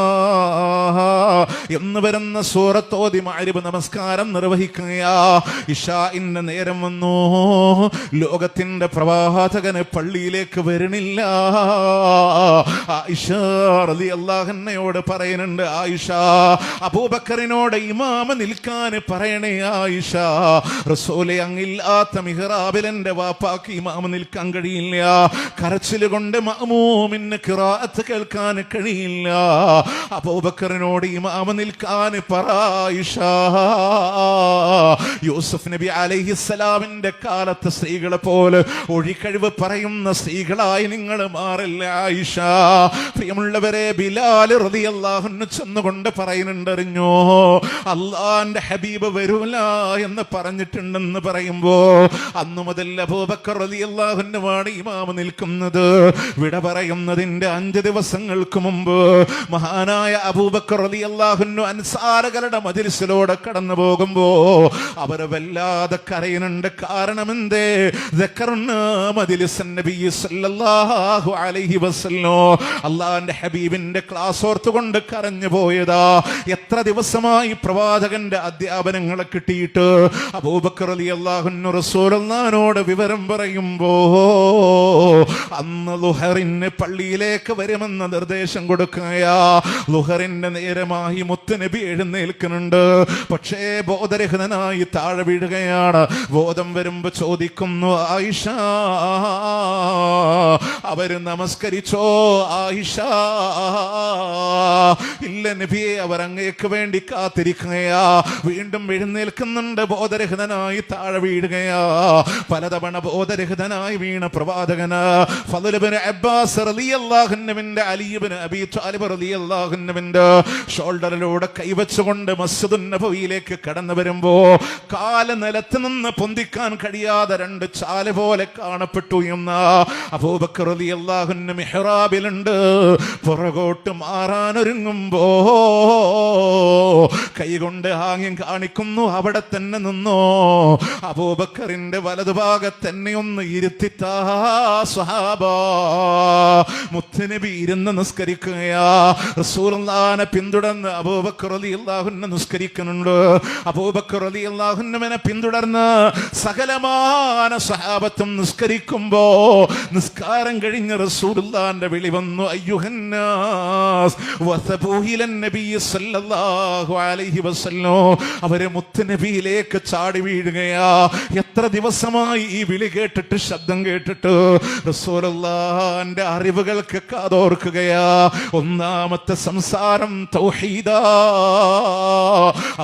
എന്ന് വരുന്ന സൂറത്തോതി മഗ്‌രിബ് നമസ്കാരം നിർവഹിക്കുകയാ. ഇശാഇന്റെ നേരം വന്നു. ലോകത്തിന്റെ പ്രവാചകന് പള്ളിയിലേക്ക് വരണില്ല. ആയിഷ റളിയല്ലാഹു അൻഹയോട് പറയുന്നുണ്ട്, ആയിഷ അബൂബക്കറിനോട് ഇമാമ നിൽക്കാൻ പറയണേ ആയിഷ, റസൂലേ അങ്ങില്ലാത്ത മിഹ്റാബിൽ എന്റെ വാപ്പാക്ക് ഇമാമ നിൽക്കാൻ കഴിയില്ല. കരച്ചിൽ കൊണ്ട് മഅ്മൂമിന് ഖിറാഅത്ത് കേൾക്കാൻ കഴിയില്ല. അബൂബക്കറിനോട് ഇമാമ നിൽക്കാൻ പറ ആയിഷ. യൂസുഫ് നബി അലൈഹിസ്സലാമിന്റെ കാലത്ത് സ്ത്രീകളെ പോലെ ഒഴിക്കഴിവ് പറയുന്ന സ്ത്രീകളായി നിങ്ങൾ മാറില്ല ആയിഷ. പ്രിയമുള്ളവരെ, ബിലാൽ റളിയല്ലാഹു അൻഹു ചെന്നുകൊണ്ട് പറയുന്നുണ്ട്, അറിഞ്ഞോ അല്ലാഹുവിന്റെ ഹബീബ് വരൂല എന്ന് പറഞ്ഞിട്ടുണ്ടെന്ന് പറയുമ്പോ അന്നു മുതൽ അബൂബക്കർ റളിയല്ലാഹു അൻഹുവാണ് ഇമാമ നിൽക്കുന്നത്. വിട പറയുന്നതിന്റെ 5 ദിവസങ്ങൾക്ക് മുമ്പ് മഹാനായ അബൂബക്കർ റളിയല്ലാഹു അൻഹു അൻസാറുകളുടെ മജ്‌ലിസിലൂടെ കടന്നു പോകുമ്പോ അവർ വല്ലാതെ കരയുന്നുണ്ട്. കാരണം എന്തേ? ദക്കർനാ മജ്‌ലിസൻ നബി സല്ലല്ലാഹു അലൈഹി വസല്ലം, അല്ലാഹുവിന്റെ ഹബീബിന്റെ ക്ലാസ് ഓർത്തുകൊണ്ട് കരഞ്ഞു പോയതാ. എത്ര ദിവസമായി പ്രവാചകന്റെ അധ്യാപനങ്ങളെ കിട്ടിയിട്ട് അബൂബക്കർ റളിയല്ലാഹു അൻഹു റസൂലുള്ളാഹിനോട് വിവരം പറയുമ്പോ അന്ന് ളുഹറിന് പള്ളിയിലേക്ക് വരുമെന്ന നിർദ്ദേശം കൊടുക്കുകയാ. ളുഹറിന്റെ നേരമായി മുത്തുനബി എഴുന്നേൽക്കുന്നുണ്ട്. പക്ഷേ ബോധരഹിതനായി താഴെ വീഴുകയാണ്. ബോധം വരുമ്പോ ചോദിക്കുന്നു, ആയിഷ അവര് നമസ്കരിച്ചോ? ആയിഷ ഇല്ല നബിയെ, അവർ അങ്ങേക്ക് വേണ്ടി കാത്തിരിക്കുകയാ. വീണ്ടും എഴുന്നേൽക്കുന്നുണ്ട്. ബോധരഹിതനായി താഴെ വീഴുകയാ. പലതവണ ബോധരഹിതനായി വീണ പ്രവാചകന് ഫളൽ ഇബ്നു അബ്ബാസ് റളിയല്ലാഹു അൻഹുവിന്റെ അലി ഇബ്നു അബീ ത്വാലിബ് റളിയല്ലാഹു അൻഹുവിന്റെ ഷോൾഡറിലൂടെ കൈവച്ചുകൊണ്ട് മസ്ജിദുൻ നബവിയിലേക്ക് കടന്നു വരുമ്പോ കാല് നിലത്ത് നിന്ന് പൊന്തിക്കാൻ കഴിയാതെ 2 ചാല് പോലെ കാണപ്പെട്ടു എന്ന് അബൂബക്കർ റളിയല്ലാഹു അൻഹു മിഹ്റാബിലുണ്ട്. പുറകോട്ട് മാറാനൊരുങ്ങുമ്പോ കൈകൊണ്ട് ആംഗ്യം കാണിക്കുന്നു, അവിടെ തന്നെ നിന്നോ. അബൂബക്കറിന്റെ വലതുഭാഗത്ത് തന്നെ ഒന്ന് ഇരുത്തിത്താ സ്വഹാബ. മുത്തുനബി ഇരുന്ന് നിസ്കരിക്കുകയാ. റസൂലുള്ളാഹിനെ പിന്തുടർന്ന് അബൂബക്കർ റളിയല്ലാഹു അൻഹു നിസ്കരിക്കുന്നുണ്ട്. അബൂബക്കർ റളിയല്ലാഹു അൻഹുവിനെ പിന്തുടർന്ന് സകലമാന സ്വഹാബത്തും നിസ്കരിക്കുമ്പോ നിസ്കാരം കഴിഞ്ഞ് റസൂലുള്ളാഹിന്റെ വിളി വന്നു, അയ്യുഹന്നാസ് വസബൂഹിലൻ നബി സല്ലല്ലാഹു അലൈഹി വസല്ലം. അവരെ മുത്തുനബിയിലേക്ക് ചാടി വീഴുകയാ. എത്ര ദിവസമായി ഈ വിളി കേട്ടിട്ട്, ശബ്ദം കേട്ടിട്ട് റസൂലുള്ളാഹിന്റെ അറിവുകൾക്ക് കാതോർക്കുകയാ. ഒന്നാമത്തെ സംസാരം തൗഹീദാ.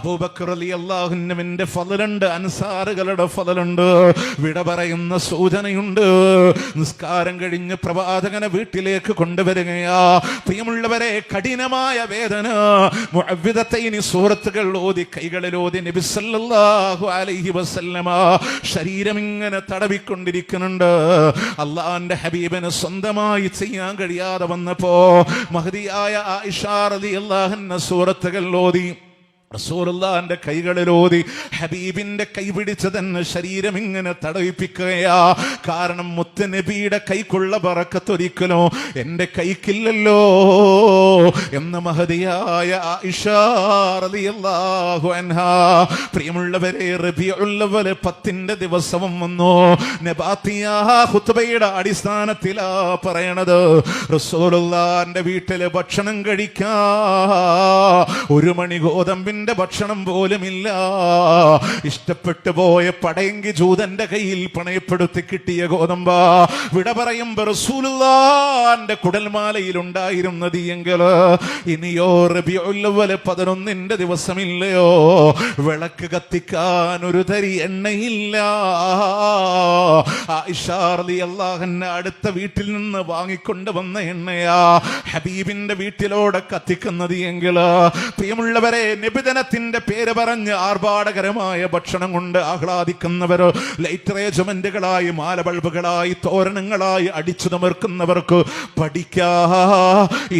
അബൂബക്കർ റളിയല്ലാഹു അൻഹുവിന്റെ ഫളലുണ്ട്, അൻസാറുകളുടെ ഫളലുണ്ട്. വിട പറയുന്ന സൂചനയുണ്ട്. നിസ്കാരം കഴിഞ്ഞ് പ്രവാചകനെ വീട്ടിലേക്ക് കൊണ്ടുവരികയാ. പ്രിയമുള്ളവരെ, കഠിനമായ വേദന. മുഅവ്വിദത്തൈനി സൂറത്തുകൾ ഓതി കൈകളിൽ ഓതി നബി സല്ലല്ലാഹു അലൈഹി വസല്ലമ ശരീരം ഇങ്ങനെ തടവിക്കൊണ്ടിരിക്കുന്നുണ്ട്. അല്ലാഹുവിന്റെ ഹബീബിന് സ്വന്തമായി ചെയ്യാൻ കഴിയാതെ വന്നപ്പോ മഹദിയായ ആയിഷ റളിയല്ലാഹു അൻഹ സൂറത്തുകൾ ഓതി റസൂലുള്ളാഹിന്റെ കൈകളിലോതി ഹബീബിന്റെ കൈ പിടിച്ച് തന്നെ ശരീരം ഇങ്ങനെ തടവിപ്പിക്കുകയാ. കാരണം മുത്തുനബിയുടെ കൈക്കുള്ള ബറക്കത്ത് ഒരിക്കലും എന്റെ കൈക്കില്ലല്ലോ എന്ന് മഹദിയായ ആയിഷ റളിയല്ലാഹു അൻഹാ. പ്രിയമുള്ളവരെ, റബീഉൽ അവ്വൽ 10ന്റെ ദിവസവും വന്നു. നബാത്തിയ ഖുത്ബയുടെ അടിസ്ഥാനത്തിലാ പറയണത്. റസൂലുള്ളാഹിന്റെ വീട്ടില് ഭക്ഷണം കഴിക്കാ 1 മണി ഗോതമ്പിന് നേരത്തിന്റെ ഭക്ഷണം പോലുമില്ല. ഇഷ്ടപ്പെട്ടു പോയ പടയെങ്കി ജൂതന്റെ കയ്യിൽ പണയപ്പെടുത്തി കിട്ടിയ ഗോതമ്പ വിട പറയുമ്പോ റസൂലുള്ളാന്റെ കുടൽമാലയിൽ ഉണ്ടായിരുന്നത് എങ്കിൽ ഇനിയോ റബീഉൽ അവ്വൽ 11 ദിവസമില്ലയോ വിളക്ക് കത്തിക്കാൻ ഒരു തരി എണ്ണയില്ല. ആയിഷ റളിയല്ലാഹു അൻഹ അടുത്ത വീട്ടിൽ നിന്ന് വാങ്ങിക്കൊണ്ട് വന്ന എണ്ണയാ ഹബീബിന്റെ വീട്ടിലോടെ കത്തിക്കുന്നത് എങ്കിൽ പ്രിയമുള്ളവരെ, നിബിധനത്തിന്റെ പേര് പറഞ്ഞ് ആർഭാടകരമായ ഭക്ഷണം കൊണ്ട് ആഹ്ലാദിക്കുന്നവർ, ലൈറ്റ് റേജ്മെന്റുകളായി, മാല ബൾബുകളായി, തോരണങ്ങളായി അടിച്ചു തമർക്കുന്നവർക്ക് പഠിക്കാ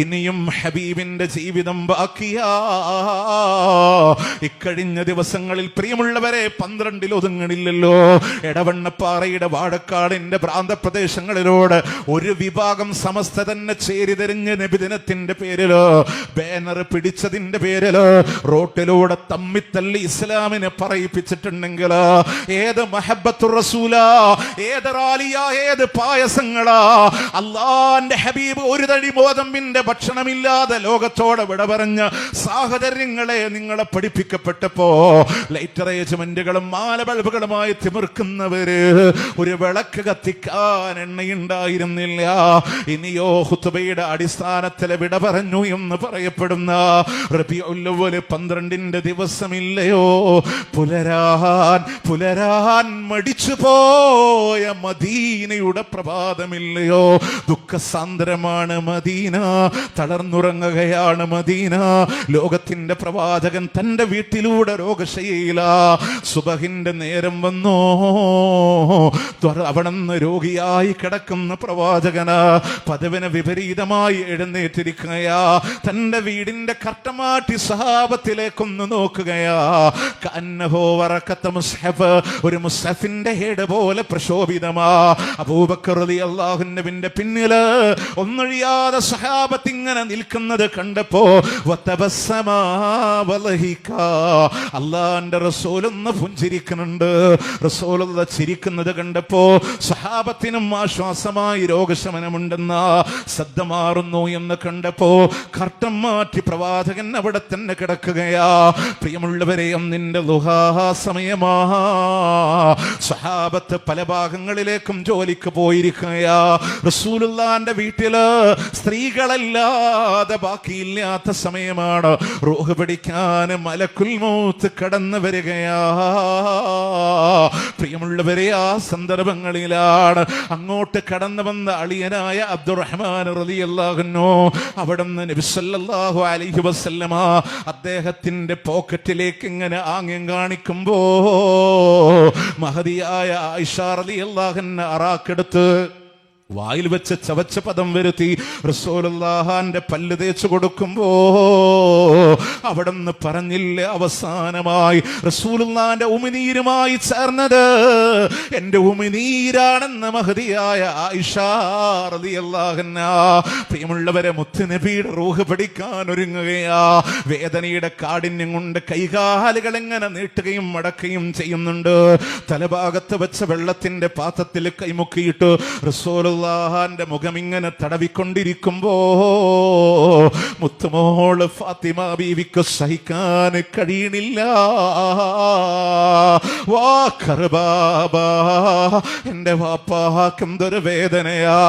ഇനിയും ഹബീബിന്റെ ജീവിതം ബാക്കിയാ. ഇക്കഴിഞ്ഞ ദിവസങ്ങളിൽ പ്രിയമുള്ളവരെ 12 ഒതുങ്ങണില്ലല്ലോ. എടവണ്ണപ്പാറയുടെ വാഴക്കാടിന്റെ പ്രാന്തപ്രദേശങ്ങളിലൂടെ ഒരു വിഭാഗം സമസ്ത തന്നെ ചേരിതിരിഞ്ഞ് നബിദിനത്തിന്റെ പേരില് ബാനർ പിടിച്ചതിന്റെ പേരില് റോട്ടിലൂടെ തമ്മിത്തല്ലി ഇസ്ലാമിനെ പറയിപ്പിച്ചിട്ടുണ്ടെങ്കിൽ ഏത് മഹബ്ബത്തുർ റസൂലാ, ഏത് റാലിയാ, ഏത് പായസങ്ങളാ. അല്ലാഹുവിന്റെ ഹബീബ് ഒരു തടി ഗോതമ്പിന്റെ ഭക്ഷണമില്ലാതെ ലോകത്തോടെ വിട പറഞ്ഞ സാഹചര്യങ്ങളെ നിങ്ങളെ പഠിപ്പിക്കപ്പെട്ടപ്പോ ലൈറ്റ് അറേഞ്ച്മെന്റുകളും മാല ബൾബുകളുമായി തിമിർക്കുന്നവര് ഒരു വിളക്ക് കത്തിക്കാൻ എണ്ണയുണ്ടായിരുന്നില്ല. ഇനിയോ ഹുതുബയുടെ അടിസ്ഥാനത്തിൽ വിട പറഞ്ഞു എന്ന് പറയപ്പെടുന്ന റബീഉൽ അവ്വൽ 12 ദിവസമില്ലയോ പുലരാൻ മടിച്ചു പോയ മദീനയുടെ പ്രഭാതമില്ലയോ. ദുഃഖസാന്ദ്രമാണ് മദീന, തളർന്നുറങ്ങുകയാണ് മദീന. ലോകത്തിന്റെ പ്രവാചകൻ തന്റെ വീട്ടിലൂടെ രോഗശയ്യയില. സുബഹിന്റെ നേരം വന്നോ, അവിടുന്ന് രോഗിയായി കിടക്കുന്ന പ്രവാചകന് പദവിന് വിപരീതമായി എഴുന്നേറ്റിരിക്കുകയാ. തന്റെ വീടിന്റെ കർട്ടമാട്ടി സഹാബത്തിലേക്കൊന്ന് നോക്കുകയാ. ഒരു മുസ്ഹഫിന്റെ ഹേഡ് പോലെ പ്രശോഭിതമാ. അബൂബക്കർ റളിയല്ലാഹു അൻഹുവിന്റെ പിന്നില് ഒന്നൊഴിയാതെ സഹാബത്ത് ഇങ്ങനെ നിൽക്കുന്നത് കണ്ടപ്പോ അല്ലാഹുവിന്റെ റസൂൽ ഒന്ന് പുഞ്ചിരിക്കുന്നുണ്ട്. റസൂലുള്ള ചിരിക്കുന്നത് കണ്ടപ്പോ സഹാബത്തിനും ആശ്വാസമായി രോഗശമനമുണ്ടെന്ന ശ്രദ്ധ മാറുന്നു എന്ന് കണ്ടപ്പോ കർട്ടൻ മാറ്റി പ്രവാചകൻ അവിടെ തന്നെ കിടക്കുകയാ. പ്രിയമുള്ളവരെ, നിന്റെ ളുഹാ സമയമാ. സഹാബത്ത് പല ഭാഗങ്ങളിലേക്കും ജോലിക്ക് പോയിരിക്കുകയാ. റസൂലുള്ളാന്റെ വീട്ടില് സ്ത്രീകളല്ലാതെ ബാക്കിയില്ലാത്ത സമയമാണ്. റൂഹ് പിടിക്കാൻ മലക്കുൽ മൗത്ത് കടന്നു വരികയാ. പ്രിയമുള്ളവരെ, ആ സന്ദർഭങ്ങളിലാണ് അങ്ങോട്ട് കടന്നു വന്ന അളിയനായ അബ്ദുറഹ്മാൻ റളിയല്ലാഹു അൻഹു അവിടുന്ന് നബി സല്ലല്ലാഹു അലൈഹി വസല്ലമ അദ്ദേഹത്തിന്റെ പോക്കറ്റിലേക്ക് ഇങ്ങനെ ആംഗ്യം കാണിക്കുമ്പോ മഹദിയായ ആയിഷ റളിയല്ലാഹു അൻഹ അറാക്കെടുത്ത് വായിൽ വെച്ച് ചവച്ച പദം വരുത്തി റസൂലുള്ളാഹിന്റെ പല്ല് തേച്ചു കൊടുക്കുമ്പോ അവിടുന്ന് പറഞ്ഞില്ലേ, അവസാനമായി റസൂലുള്ളാഹിന്റെ ഉമിനീരുമായി ചേർന്നത് എന്റെ ഉമിനീരാണെന്ന് മഹദിയായ ആയിഷ റളിയല്ലാഹു അൻഹ. പ്രിയമുള്ളവരെ, മുത്തുനബിയുടെ റൂഹ് പിടിക്കാൻ ഒരുങ്ങുകയാ. വേദനയുടെ കാഠിന്യം കൊണ്ട് കൈകാലുകൾ എങ്ങനെ നീട്ടുകയും മടക്കുകയും ചെയ്യുന്നുണ്ട്. തലഭാഗത്ത് വെച്ച വെള്ളത്തിന്റെ പാത്രത്തിൽ കൈമുക്കിയിട്ട് റസൂലുള്ളാഹിന്റെ മുഖം ഇങ്ങനെ തടവിക്കൊണ്ടിരിക്കുമ്പോ മുത്തുമോള് ഫാത്തിമ ബീവിക്ക് സഹിക്കാൻ കഴിയണില്ല. വാ കർബാബ, എന്റെ വാപ്പാക്കെന്തൊരു വേദനയാ,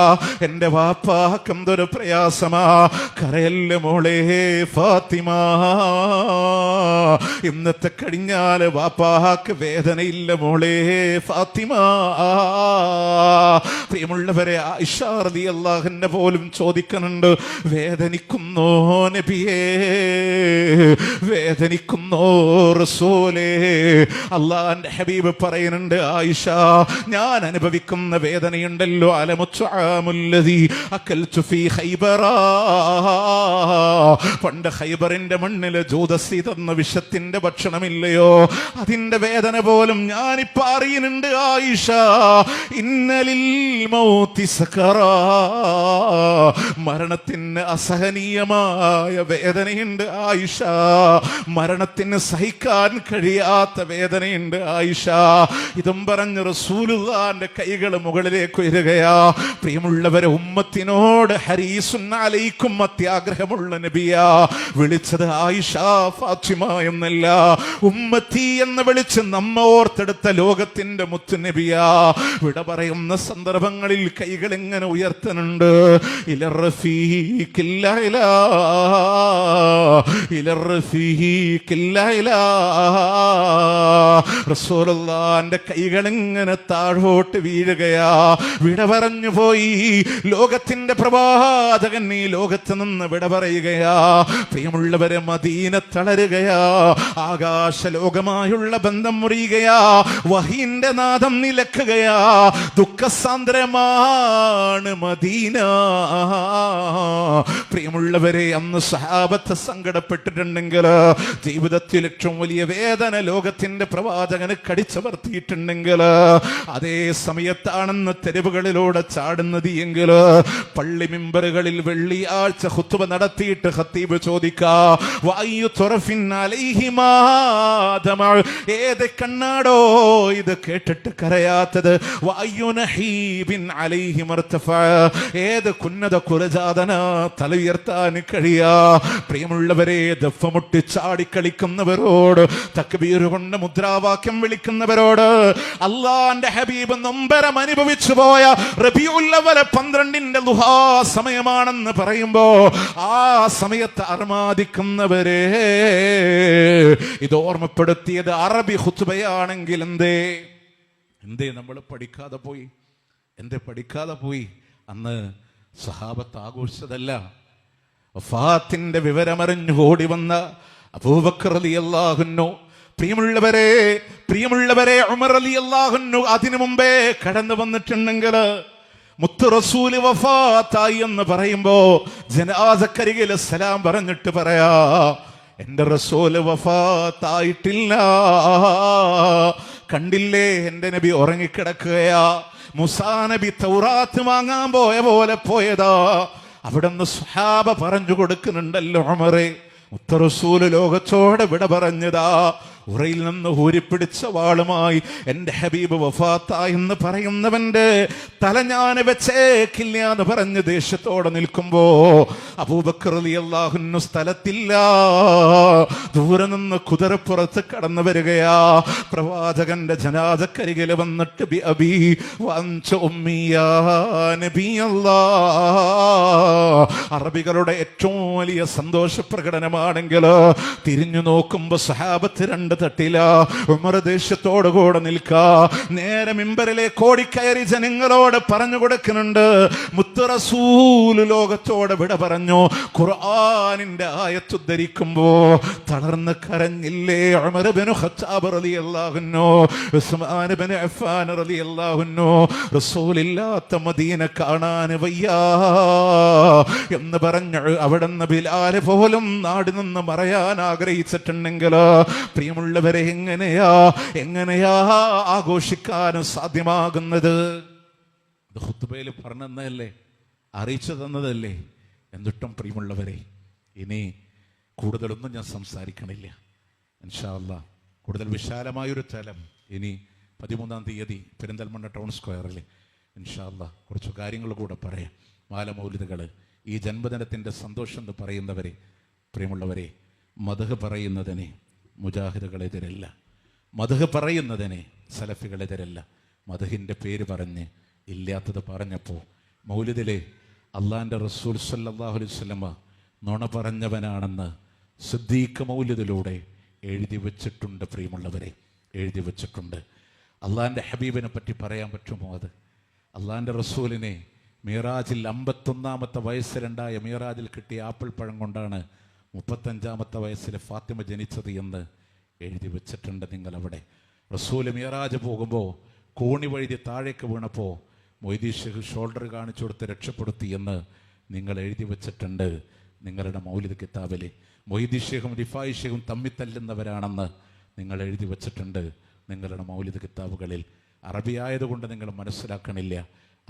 എന്റെ വാപ്പാക്കെന്തൊരു പ്രയാസമാ. കരയല്ല മോളെ ഫാത്തിമ, ഇന്നത്തെ കഴിഞ്ഞാല് വാപ്പാക്ക് വേദനയില്ല മോളെ ഫാത്തിമ. പ്രിയമുള്ളവരെ, ആയിഷ റളിയല്ലാഹു അൻഹ പോലും ചോദിക്കുന്നുണ്ട്, വേദനിക്കുന്നോ നബിയേ, വേദനിക്കുന്നോ റസൂലേ? അല്ലാഹുവിന്റെ ഹബീബ് പറയുന്നുണ്ട്, ആയിഷ, ഞാൻ അനുഭവിക്കുന്ന വേദനയുണ്ടല്ലോ, അലമുത്അമുല്ലദീ അകൽതു ഫീ ഖൈബറ, പണ്ട് ഖൈബറിന്റെ മണ്ണില് ജൂദസി തന്ന വിഷത്തിന്റെ ഭക്ഷണമില്ലയോ, അതിന്റെ വേദന പോലും ഞാനിപ്പോ അറിയുന്നുണ്ട് ആയിഷ. ഇന്നലിൽ മൗതി സകറാ, മരണത്തിന് അസഹനീയമായ വേദനയുണ്ട് ആയിഷ, മരണത്തിന് സഹിക്കാൻ കഴിയാത്ത വേദനയുണ്ട് ആയിഷ. ഇതും പറഞ്ഞ് റസൂലുള്ളാഹിന്റെ കൈകൾ മുകളിലേക്ക് ഉയരുകയാ. പ്രിയമുള്ളവരെ, ഉമ്മത്തിനോട് ഹരീസുൻ അലൈക്കും അത്യാഗ്രഹമുള്ള നബിയാ. വിളിച്ചത് ആയിഷ ഫാത്തിമ എന്നല്ല, ഉമ്മത്തി എന്ന് വിളിച്ച് നമ്മ ഓർത്തെടുത്ത ലോകത്തിന്റെ മുത്തു നബിയാ. വിട പറയുന്ന സന്ദർഭങ്ങളിൽ കൈകൾ എങ്ങനെ ഉയർത്തുന്നുണ്ട്. റസൂലുള്ളാഹിന്റെ കൈകൾ ഇങ്ങനെ താഴോട്ട് വീഴുകയാ. വിട പറഞ്ഞു പോയി ലോകത്തിന്റെ പ്രവാചകൻ ഈ ലോകത്ത് നിന്ന് വിട പറയുകയാ. പ്രിയമുള്ളവരെ, മദീന തളരുകയാ. ആകാശ ലോകമായുള്ള ബന്ധം മുറിയുകയാ. വഹീന്റെ നാദം നിലക്കുകയാ. ദുഃഖസാന്ദ്രമാണ് മദീന. പ്രിയമുള്ളവരെ, അന്ന് സഹാബത്ത് സങ്കടപ്പെട്ടിട്ടുണ്ടെങ്കിൽ, ജീവിതത്തിൽ ഏറ്റവും വലിയ വേദന ലോകത്തിന്റെ പ്രവാചകന് കടിച്ചമർത്തിയിട്ടുണ്ടെങ്കിൽ, അതേ സമയത്താണെന്ന് തെരുവുകളിലൂടെ ചാടുന്നത് എങ്കിൽ, പള്ളി മിമ്പറുകളിൽ വെള്ളിയാഴ്ച ഖുത്ബ നടത്തിയിട്ട് ഖത്തീബ് ചോദിക്കാ, ഏത് കണ്ണാടോ ഇത് കേട്ടിട്ട് കരയാത്തത്? ഏത് കുന്നത കുലജാതന തല ഉയർത്താൻ കഴിയാ? പ്രിയമുള്ളവരെ, ദഫ്മുട്ടി ചാടിക്കളിക്കുന്നവരോട്, തക്ബീർ കൊണ്ട് മുദ്രാവാക്യം വിളിക്കുന്നവരോട് അള്ളാന്റെ ഹബീബ് നൊമ്പരം അനുഭവിച്ചു പോയ റബീഉൽ അവ്വൽ 12ന്റെ ദുഹാ സമയമാണെന്ന് പറയുമ്പോ ആ സമയത്ത് അർമാദിക്കുന്നവരെ ഇത് ഓർമ്മപ്പെടുത്തിയത് അറബി ഖുത്ബയാണെങ്കിൽ എന്തേ നമ്മൾ പഠിക്കാതെ പോയി? എന്തേ പഠിക്കാതെ പോയി? അന്ന് സഹാബത്ത് ആഘോഷിച്ചതല്ല. വഫാത്തിന്റെ വിവരമറിഞ്ഞു ഓടി വന്ന അബൂബക്കർ റളിയല്ലാഹു അൻഹു, പ്രിയമുള്ളവരെ ഉമർ റളിയല്ലാഹു അൻഹു അതിനു മുമ്പേ കടന്നു വന്നിട്ടുണ്ടെങ്കിൽ, മുത്ത് റസൂല് വഫാത്തായി എന്ന് പറയുമ്പോ ജനാസക്കരികിൽ സലാം പറഞ്ഞിട്ട് പറയാ, എന്റെ റസൂല് വഫാത്തായിട്ടില്ല, കണ്ടില്ലേ എന്റെ നബി ഉറങ്ങിക്കിടക്കുകയാ. മൂസാ നബി തൗറാത്ത് വാങ്ങാൻ പോയ പോലെ പോയതാ. അവിടുന്ന് സ്വഹാബ പറഞ്ഞു കൊടുക്കുന്നുണ്ടല്ലോ, ഉമറേ, മുത്ത് റസൂല് ലോകത്തോടെ വിട പറഞ്ഞതാ. ഉറയിൽ നിന്ന് ഊരിപ്പിടിച്ച വാളുമായി എന്റെ ഹബീബ് വഫാത്താ എന്ന് പറയുന്നവന്റെ തല ഞാൻ വെച്ചേക്കില്ല എന്ന് പറഞ്ഞ് ദേഷ്യത്തോടെ നിൽക്കുമ്പോ അബൂബക്കർ റളിയല്ലാഹു അൻഹു സ്ഥലത്തില്ല. ദൂരെ നിന്ന് കുതിരപ്പുറത്ത് കടന്നു വരികയാ. പ്രവാചകന്റെ ജനാസക്കരികിൽ വന്നിട്ട് ബി അബി വഅൻത ഉമ്മി യാ നബിയല്ലാഹ്. അറബികളുടെ ഏറ്റവും വലിയ സന്തോഷ പ്രകടനമാണെങ്കിൽ തിരിഞ്ഞു നോക്കുമ്പോ സഹാബത്ത് രണ്ട് തട്ടില. ഉമർ ദേഷ്യത്തോട് കൂടെ നിൽക്കാ. നേരെ മിമ്പറിലെ കോടിക്കയറി ജനങ്ങളോട് പറഞ്ഞു കൊടുക്കുന്നുണ്ട്, മുത്ത് റസൂൽ ലോകത്തോട് വിട പറഞ്ഞു. ഖുർആനിന്റെ ആയത്ത് ഉദ്ധരിക്കുമ്പോ തളർന്ന് കരഞ്ഞില്ലേ ഉമർ ഇബ്നു ഖത്താബ് റളിയല്ലാഹു അൻഹു, ഉസ്മാൻ ഇബ്നു അഫ്ഫാൻ റളിയല്ലാഹു അൻഹു, റസൂലില്ലാത്ത മദീന കാണാൻ വയ്യാ എന്ന് പറഞ്ഞു. അവിടുന്ന് ബിലാൽ പോലും നാട് നിന്ന് മറയാൻ ആഗ്രഹിച്ചിട്ടുണ്ടെങ്കിൽ, പ്രിയമുള്ളവരെ, എങ്ങനെയാ ആഘോഷിക്കാനും സാധ്യമാകുന്നത്? ഖുത്ബയിൽ പറഞ്ഞതല്ലേ, അറിയിച്ചു തന്നതല്ലേ. എന്നിട്ടും പ്രിയമുള്ളവരെ, ഇനി കൂടുതലൊന്നും ഞാൻ സംസാരിക്കണില്ല. ഇൻഷാ അല്ലാഹ് കൂടുതൽ വിശാലമായൊരു തലം ഇനി 13-ാം തീയതി പെരിന്തൽമണ്ണ ടൗൺ സ്ക്വയറിൽ ഇൻഷാ അല്ലാഹ് കുറച്ച് കാര്യങ്ങൾ കൂടെ പറയാം. മാലമൗലിദുകൾ, ഈ ജന്മദിനത്തിൻ്റെ സന്തോഷം എന്ന് പറയുന്നവരെ, പ്രിയമുള്ളവരെ, മദ്ഹ് പറയുന്നതിനെ മുജാഹിദുകളെതിരല്ല, മദ്ഹ് പറയുന്നതിനെ സലഫികളെതിരല്ല. മദ്ഹിൻ്റെ പേര് പറഞ്ഞ് ഇല്ലാത്തത് പറഞ്ഞപ്പോൾ മൗലിദിലെ അള്ളാൻ്റെ റസൂൽ സല്ലല്ലാഹു അലൈഹി വസല്ലമ നുണ പറഞ്ഞവനാണെന്ന് സിദ്ദീഖ് മൗലിദിലൂടെ എഴുതി വച്ചിട്ടുണ്ട്. പ്രിയമുള്ളവരെ, എഴുതി വച്ചിട്ടുണ്ട്. അള്ളാൻ്റെ ഹബീബിനെ പറ്റി പറയാൻ പറ്റുമോ? അത് അള്ളാൻ്റെ റസൂലിനെ മിറാജിൽ 51-ാമത്തെ വയസ്സിലുണ്ടായ മിറാജിൽ കിട്ടിയ ആപ്പിൾ പഴം കൊണ്ടാണ് 35-ാമത്തെ വയസ്സിൽ ഫാത്തിമ ജനിച്ചത് എന്ന് എഴുതി വച്ചിട്ടുണ്ട്. നിങ്ങളവിടെ റസൂൽ മിറാജ് പോകുമ്പോൾ കോണി വഴുതി താഴേക്ക് വീണപ്പോൾ മൊയ്തീൻ ഷേഖ് ഷോൾഡർ കാണിച്ചു കൊടുത്ത് രക്ഷപ്പെടുത്തി എന്ന് നിങ്ങൾ എഴുതി വച്ചിട്ടുണ്ട്. നിങ്ങളുടെ മൗലിദ് കിതാബിൽ മൊയ്തീൻ ഷേഖും റിഫായി ഷേഖും തമ്മിൽ തല്ലുന്നവരാണെന്ന് നിങ്ങൾ എഴുതി വച്ചിട്ടുണ്ട്. നിങ്ങളുടെ മൗലിദ് കിതാബുകളിൽ അറബി ആയതുകൊണ്ട് നിങ്ങൾ മനസ്സിലാക്കണില്ല.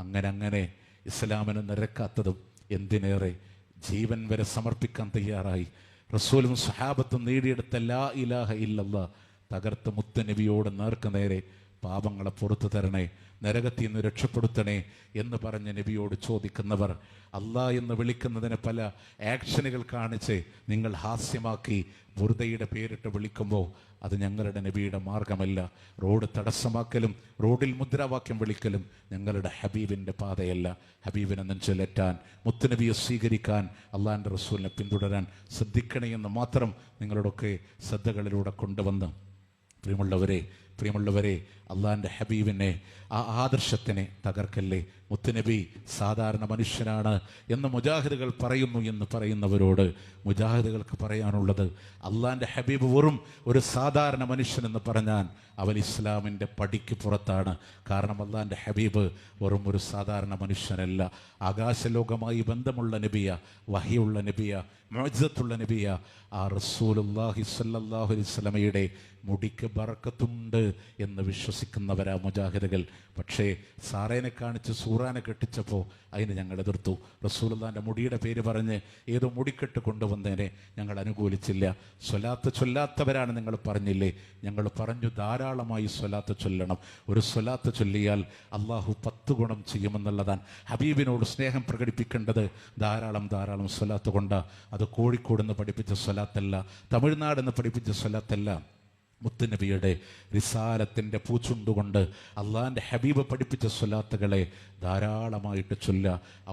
അങ്ങനെ ഇസ്ലാമിന് നിരക്കാത്തതും എന്തിനേറെ ജീവൻ വരെ സമർപ്പിക്കാൻ തയ്യാറായി റസൂലും സഹാബത്തും നേടിയെടുത്ത ലാ ഇലാഹ ഇല്ലല്ലാഹ് തകർത്ത് മുത്തുനബിയോട് നേർക്കുനേരെ പാപങ്ങളെ പുറത്തു തരണേ, നരകത്തിൽ നിന്ന് രക്ഷപ്പെടുത്തണേ എന്ന് പറഞ്ഞ നബിയോട് ചോദിക്കുന്നവർ അല്ലാ എന്ന് വിളിക്കുന്നതിന് പല ആക്ഷനുകൾ കാണിച്ച് നിങ്ങൾ ഹാസ്യമാക്കി ബുർദയുടെ പേരിട്ട് വിളിക്കുമ്പോൾ അത് ഞങ്ങളുടെ നബിയുടെ മാർഗമല്ല. റോഡ് തടസ്സമാക്കലും റോഡിൽ മുദ്രാവാക്യം വിളിക്കലും ഞങ്ങളുടെ ഹബീബിൻ്റെ പാതയല്ല. ഹബീബിനെ നെഞ്ചിലേറ്റാൻ, മുത്തുനബിയെ സ്വീകരിക്കാൻ, അള്ളാഹിൻ്റെ റസൂലിനെ പിന്തുടരാൻ ശ്രദ്ധിക്കണേ എന്ന് മാത്രം നിങ്ങളുടെയൊക്കെ ശ്രദ്ധകളിലൂടെ കൊണ്ടുവന്ന് പ്രിയമുള്ളവരെ അള്ളാഹിൻ്റെ ഹബീബിനെ, ആ ആദർശത്തിനെ തകർക്കല്ലേ. മുത്തുനബി സാധാരണ മനുഷ്യനാണ് എന്ന് മുജാഹിദുകൾ പറയുന്നു എന്ന് പറയുന്നവരോട് മുജാഹിദുകൾക്ക് പറയാനുള്ളത്, അള്ളാഹിൻ്റെ ഹബീബ് വെറും ഒരു സാധാരണ മനുഷ്യനെന്ന് പറഞ്ഞാൽ അവൻ ഇസ്ലാമിൻ്റെ പടിക്ക് പുറത്താണ്. കാരണം അള്ളാഹിൻ്റെ ഹബീബ് വെറും ഒരു സാധാരണ മനുഷ്യനല്ല. ആകാശലോകമായി ബന്ധമുള്ള നബിയ, വഹിയുള്ള നബിയ, മുഅ്ജിസത്തുള്ള നബിയ. ആ റസൂലുള്ളാഹി സ്വല്ലല്ലാഹു അലൈഹി വസല്ലമയുടെ മുടിക്ക് ബറക്കത്തുണ്ട് എന്ന് വിശ്വസിക്കുന്നവരാ മുജാഹിദുകൾ. പക്ഷേ സാറേനെ കാണിച്ച് സൂറാനെ കെട്ടിച്ചപ്പോൾ അതിന് ഞങ്ങൾ എതിർത്തു. റസൂലുള്ളാഹിൻ്റെ മുടിയുടെ പേര് പറഞ്ഞ് ഏതോ മുടിക്കെട്ട് കൊണ്ടുവന്നതിനെ ഞങ്ങൾ അനുകൂലിച്ചില്ല. സ്വലാത്ത് ചൊല്ലാത്തവരാണ് നിങ്ങൾ പറഞ്ഞില്ലേ? ഞങ്ങൾ പറഞ്ഞു ധാരാളമായി സ്വലാത്ത് ചൊല്ലണം. ഒരു സ്വലാത്ത് ചൊല്ലിയാൽ അള്ളാഹു 10 ഗുണം ചെയ്യുമെന്നുള്ളതാണ്. ഹബീബിനോട് സ്നേഹം പ്രകടിപ്പിക്കേണ്ടത് ധാരാളം സ്വലാത്ത് കൊണ്ട്. അത് കോഴിക്കോട് നിന്ന് പഠിപ്പിച്ച സ്വലാത്തല്ല, തമിഴ്നാട് നിന്ന് പഠിപ്പിച്ച സ്വലാത്തല്ല. മുത്തുനബിയുടെ റിസാലത്തിൻ്റെ പൂച്ചുണ്ടുകൊണ്ട് അള്ളാഹിൻ്റെ ഹബീബ് പഠിപ്പിച്ച സ്വലാത്തുകളെ ധാരാളമായിട്ട് ചൊല്ല.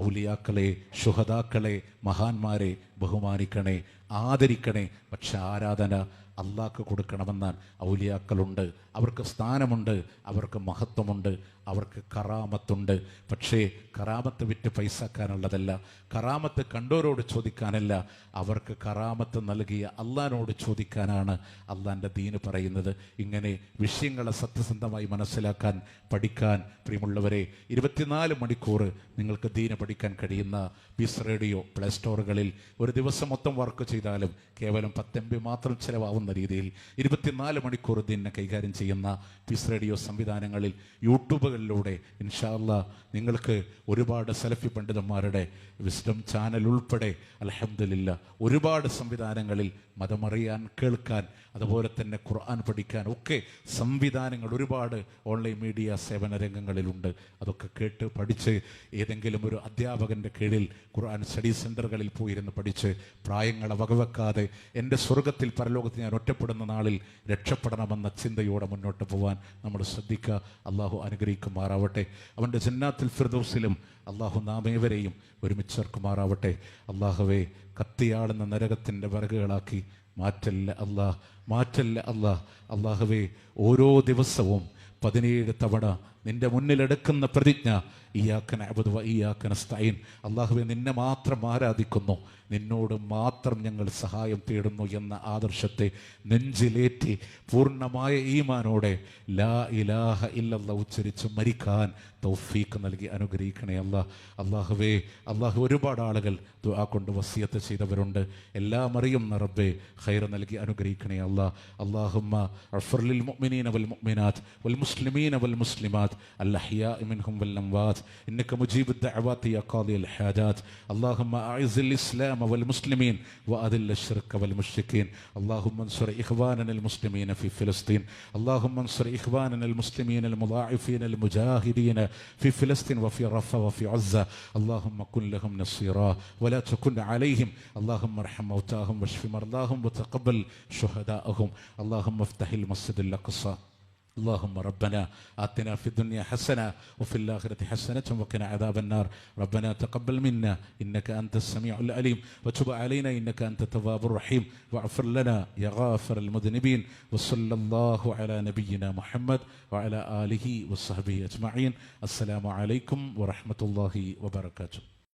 ഔലിയാക്കളെ, ശുഹദാക്കളെ, മഹാന്മാരെ ബഹുമാനിക്കണേ, ആദരിക്കണേ. പക്ഷെ ആരാധന അള്ളാഹ്ക്ക് കൊടുക്കണമെന്നാൽ ഔലിയാക്കളുണ്ട്, അവർക്ക് സ്ഥാനമുണ്ട്, അവർക്ക് മഹത്വമുണ്ട്, അവർക്ക് കറാമത്തുണ്ട്. പക്ഷേ കറാമത്ത് വിറ്റ് പൈസക്കാനുള്ളതല്ല, കറാമത്ത് കണ്ടോരോട് ചോദിക്കാനല്ല, അവർക്ക് കറാമത്ത് നൽകിയ അള്ളാഹിനോട് ചോദിക്കാനാണ് അള്ളാഹിൻ്റെ ദീന് പറയുന്നത്. ഇങ്ങനെ വിഷയങ്ങളെ സത്യസന്ധമായി മനസ്സിലാക്കാൻ, പഠിക്കാൻ പ്രിയമുള്ളവരെ 24 മണിക്കൂർ നിങ്ങൾക്ക് ദീന് പഠിക്കാൻ കഴിയുന്ന പീസ് റേഡിയോ പ്ലേ സ്റ്റോറുകളിൽ ഒരു ദിവസം മൊത്തം വർക്ക് ചെയ്താലും കേവലം 10 MB മാത്രം ചിലവാകുന്ന രീതിയിൽ 24 മണിക്കൂർ ദീനിനെ കൈകാര്യം ചെയ്യുന്ന പീസ് റേഡിയോ സംവിധാനങ്ങളിൽ യൂട്യൂബുകളിലൂടെ ഇൻഷാ അല്ലാഹ് നിങ്ങൾക്ക് ഒരുപാട് സലഫി പണ്ഡിതന്മാരുടെ വിസ്ഡം ചാനൽ ഉൾപ്പെടെ അൽഹംദുലില്ലാ ഒരുപാട് സംവിധാനങ്ങളിൽ മതമറിയാൻ, കേൾക്കാൻ, അതുപോലെ തന്നെ ഖുർആൻ പഠിക്കാൻ ഒക്കെ സംവിധാനങ്ങൾ ഒരുപാട് ഓൺലൈൻ മീഡിയ സേവന രംഗങ്ങളിലുണ്ട്. അതൊക്കെ കേട്ട് പഠിച്ച് ഏതെങ്കിലും ഒരു അധ്യാപകൻ്റെ കീഴിൽ ഖുർആൻ സ്റ്റഡി സെൻ്ററുകളിൽ പോയിരുന്ന് പഠിച്ച് പ്രായങ്ങളെ വകവെക്കാതെ എൻ്റെ സ്വർഗത്തിൽ പരലോകത്ത് ഞാൻ ഒറ്റപ്പെടുന്ന നാളിൽ രക്ഷപ്പെടണമെന്ന ചിന്തയോടെ മുന്നോട്ട് പോകാൻ നമ്മൾ ശ്രദ്ധിക്കുക. അള്ളാഹു അനുഗ്രഹിക്കുമാറാവട്ടെ. അവൻ്റെ ജന്നാത്തുൽ ഫിർദൗസിലും അള്ളാഹു നാമേവരെയും ഒരുമിച്ച് ചേർക്കുമാറാവട്ടെ. അള്ളാഹുവേ, കത്തിയാളുന്ന നരകത്തിൻ്റെ വിറകുകളാക്കി മാറ്റല്ല അല്ലാഹ്. അള്ളാഹുവേ, ഓരോ ദിവസവും 17 തവണ നിന്റെ മുന്നിലെടുക്കുന്ന പ്രതിജ്ഞ ഇയ്യാക നഅ്ബുദു വ ഇയ്യാക നസ്തഈൻ. അള്ളാഹുവേ, നിന്നെ മാത്രം ആരാധിക്കുന്നു, നിന്നോട് മാത്രം ഞങ്ങൾ സഹായം തേടുന്നു എന്ന ആദർശത്തെ നെഞ്ചിലേറ്റി പൂർണ്ണമായ ഈമാനോടെ ലാ ഇലാഹ ഇല്ലല്ലാഹ് ഉച്ചരിച്ച് മരിക്കാൻ തൗഫീഖ് നൽകി അനുഗ്രഹിക്കണേ അള്ളാഹുവേ. ഒരുപാട് ആളുകൾ ദുആ കൊണ്ട് വസിയത്ത് ചെയ്തവരുണ്ട്. എല്ലാം അറിയുന്ന റബ്ബേ, ഖൈർ നൽകി അനുഗ്രഹിക്കണേ അല്ലാഹുമ്മ അഗ്ഫിർ ലിൽ മുഅ്മിനീന വൽ മുഅ്മിനാത്ത് വൽ മുസ്ലിമീന വൽ മുസ്ലിമാത്ത് അൽ അഹ്യാഇ മിൻഹും വൽ അംവാത്ത് ഇന്നക മുജീബുദ് ദഅവാതി യാ ഖാദിയൽ ഹാജാത്ത്. അല്ലാഹുമ്മ അഇസ്സിൽ ഇസ്ലാം والمسلمين وأذل الشرك والمشركين. اللهم انصر إخواننا المسلمين في فلسطين. اللهم انصر إخواننا المسلمين المضاعفين المجاهدين في فلسطين وفي رفح وفي عزة. اللهم كن لهم نصيرا ولا تكن عليهم. اللهم ارحم موتاهم واشف مرضاهم وتقبل شهداءهم. اللهم افتح المسجد الأقصى. اللهم ربنا آتنا في الدنيا حسنة وفي الآخرة حسنة وقنا عذاب النار. ربنا تقبل منا إنك أنت السميع العليم وتب علينا إنك أنت التواب الرحيم واغفر لنا يا غافر المذنبين. وصلى الله على نبينا محمد وعلى آله وصحبه أجمعين. السلام عليكم ورحمة الله وبركاته.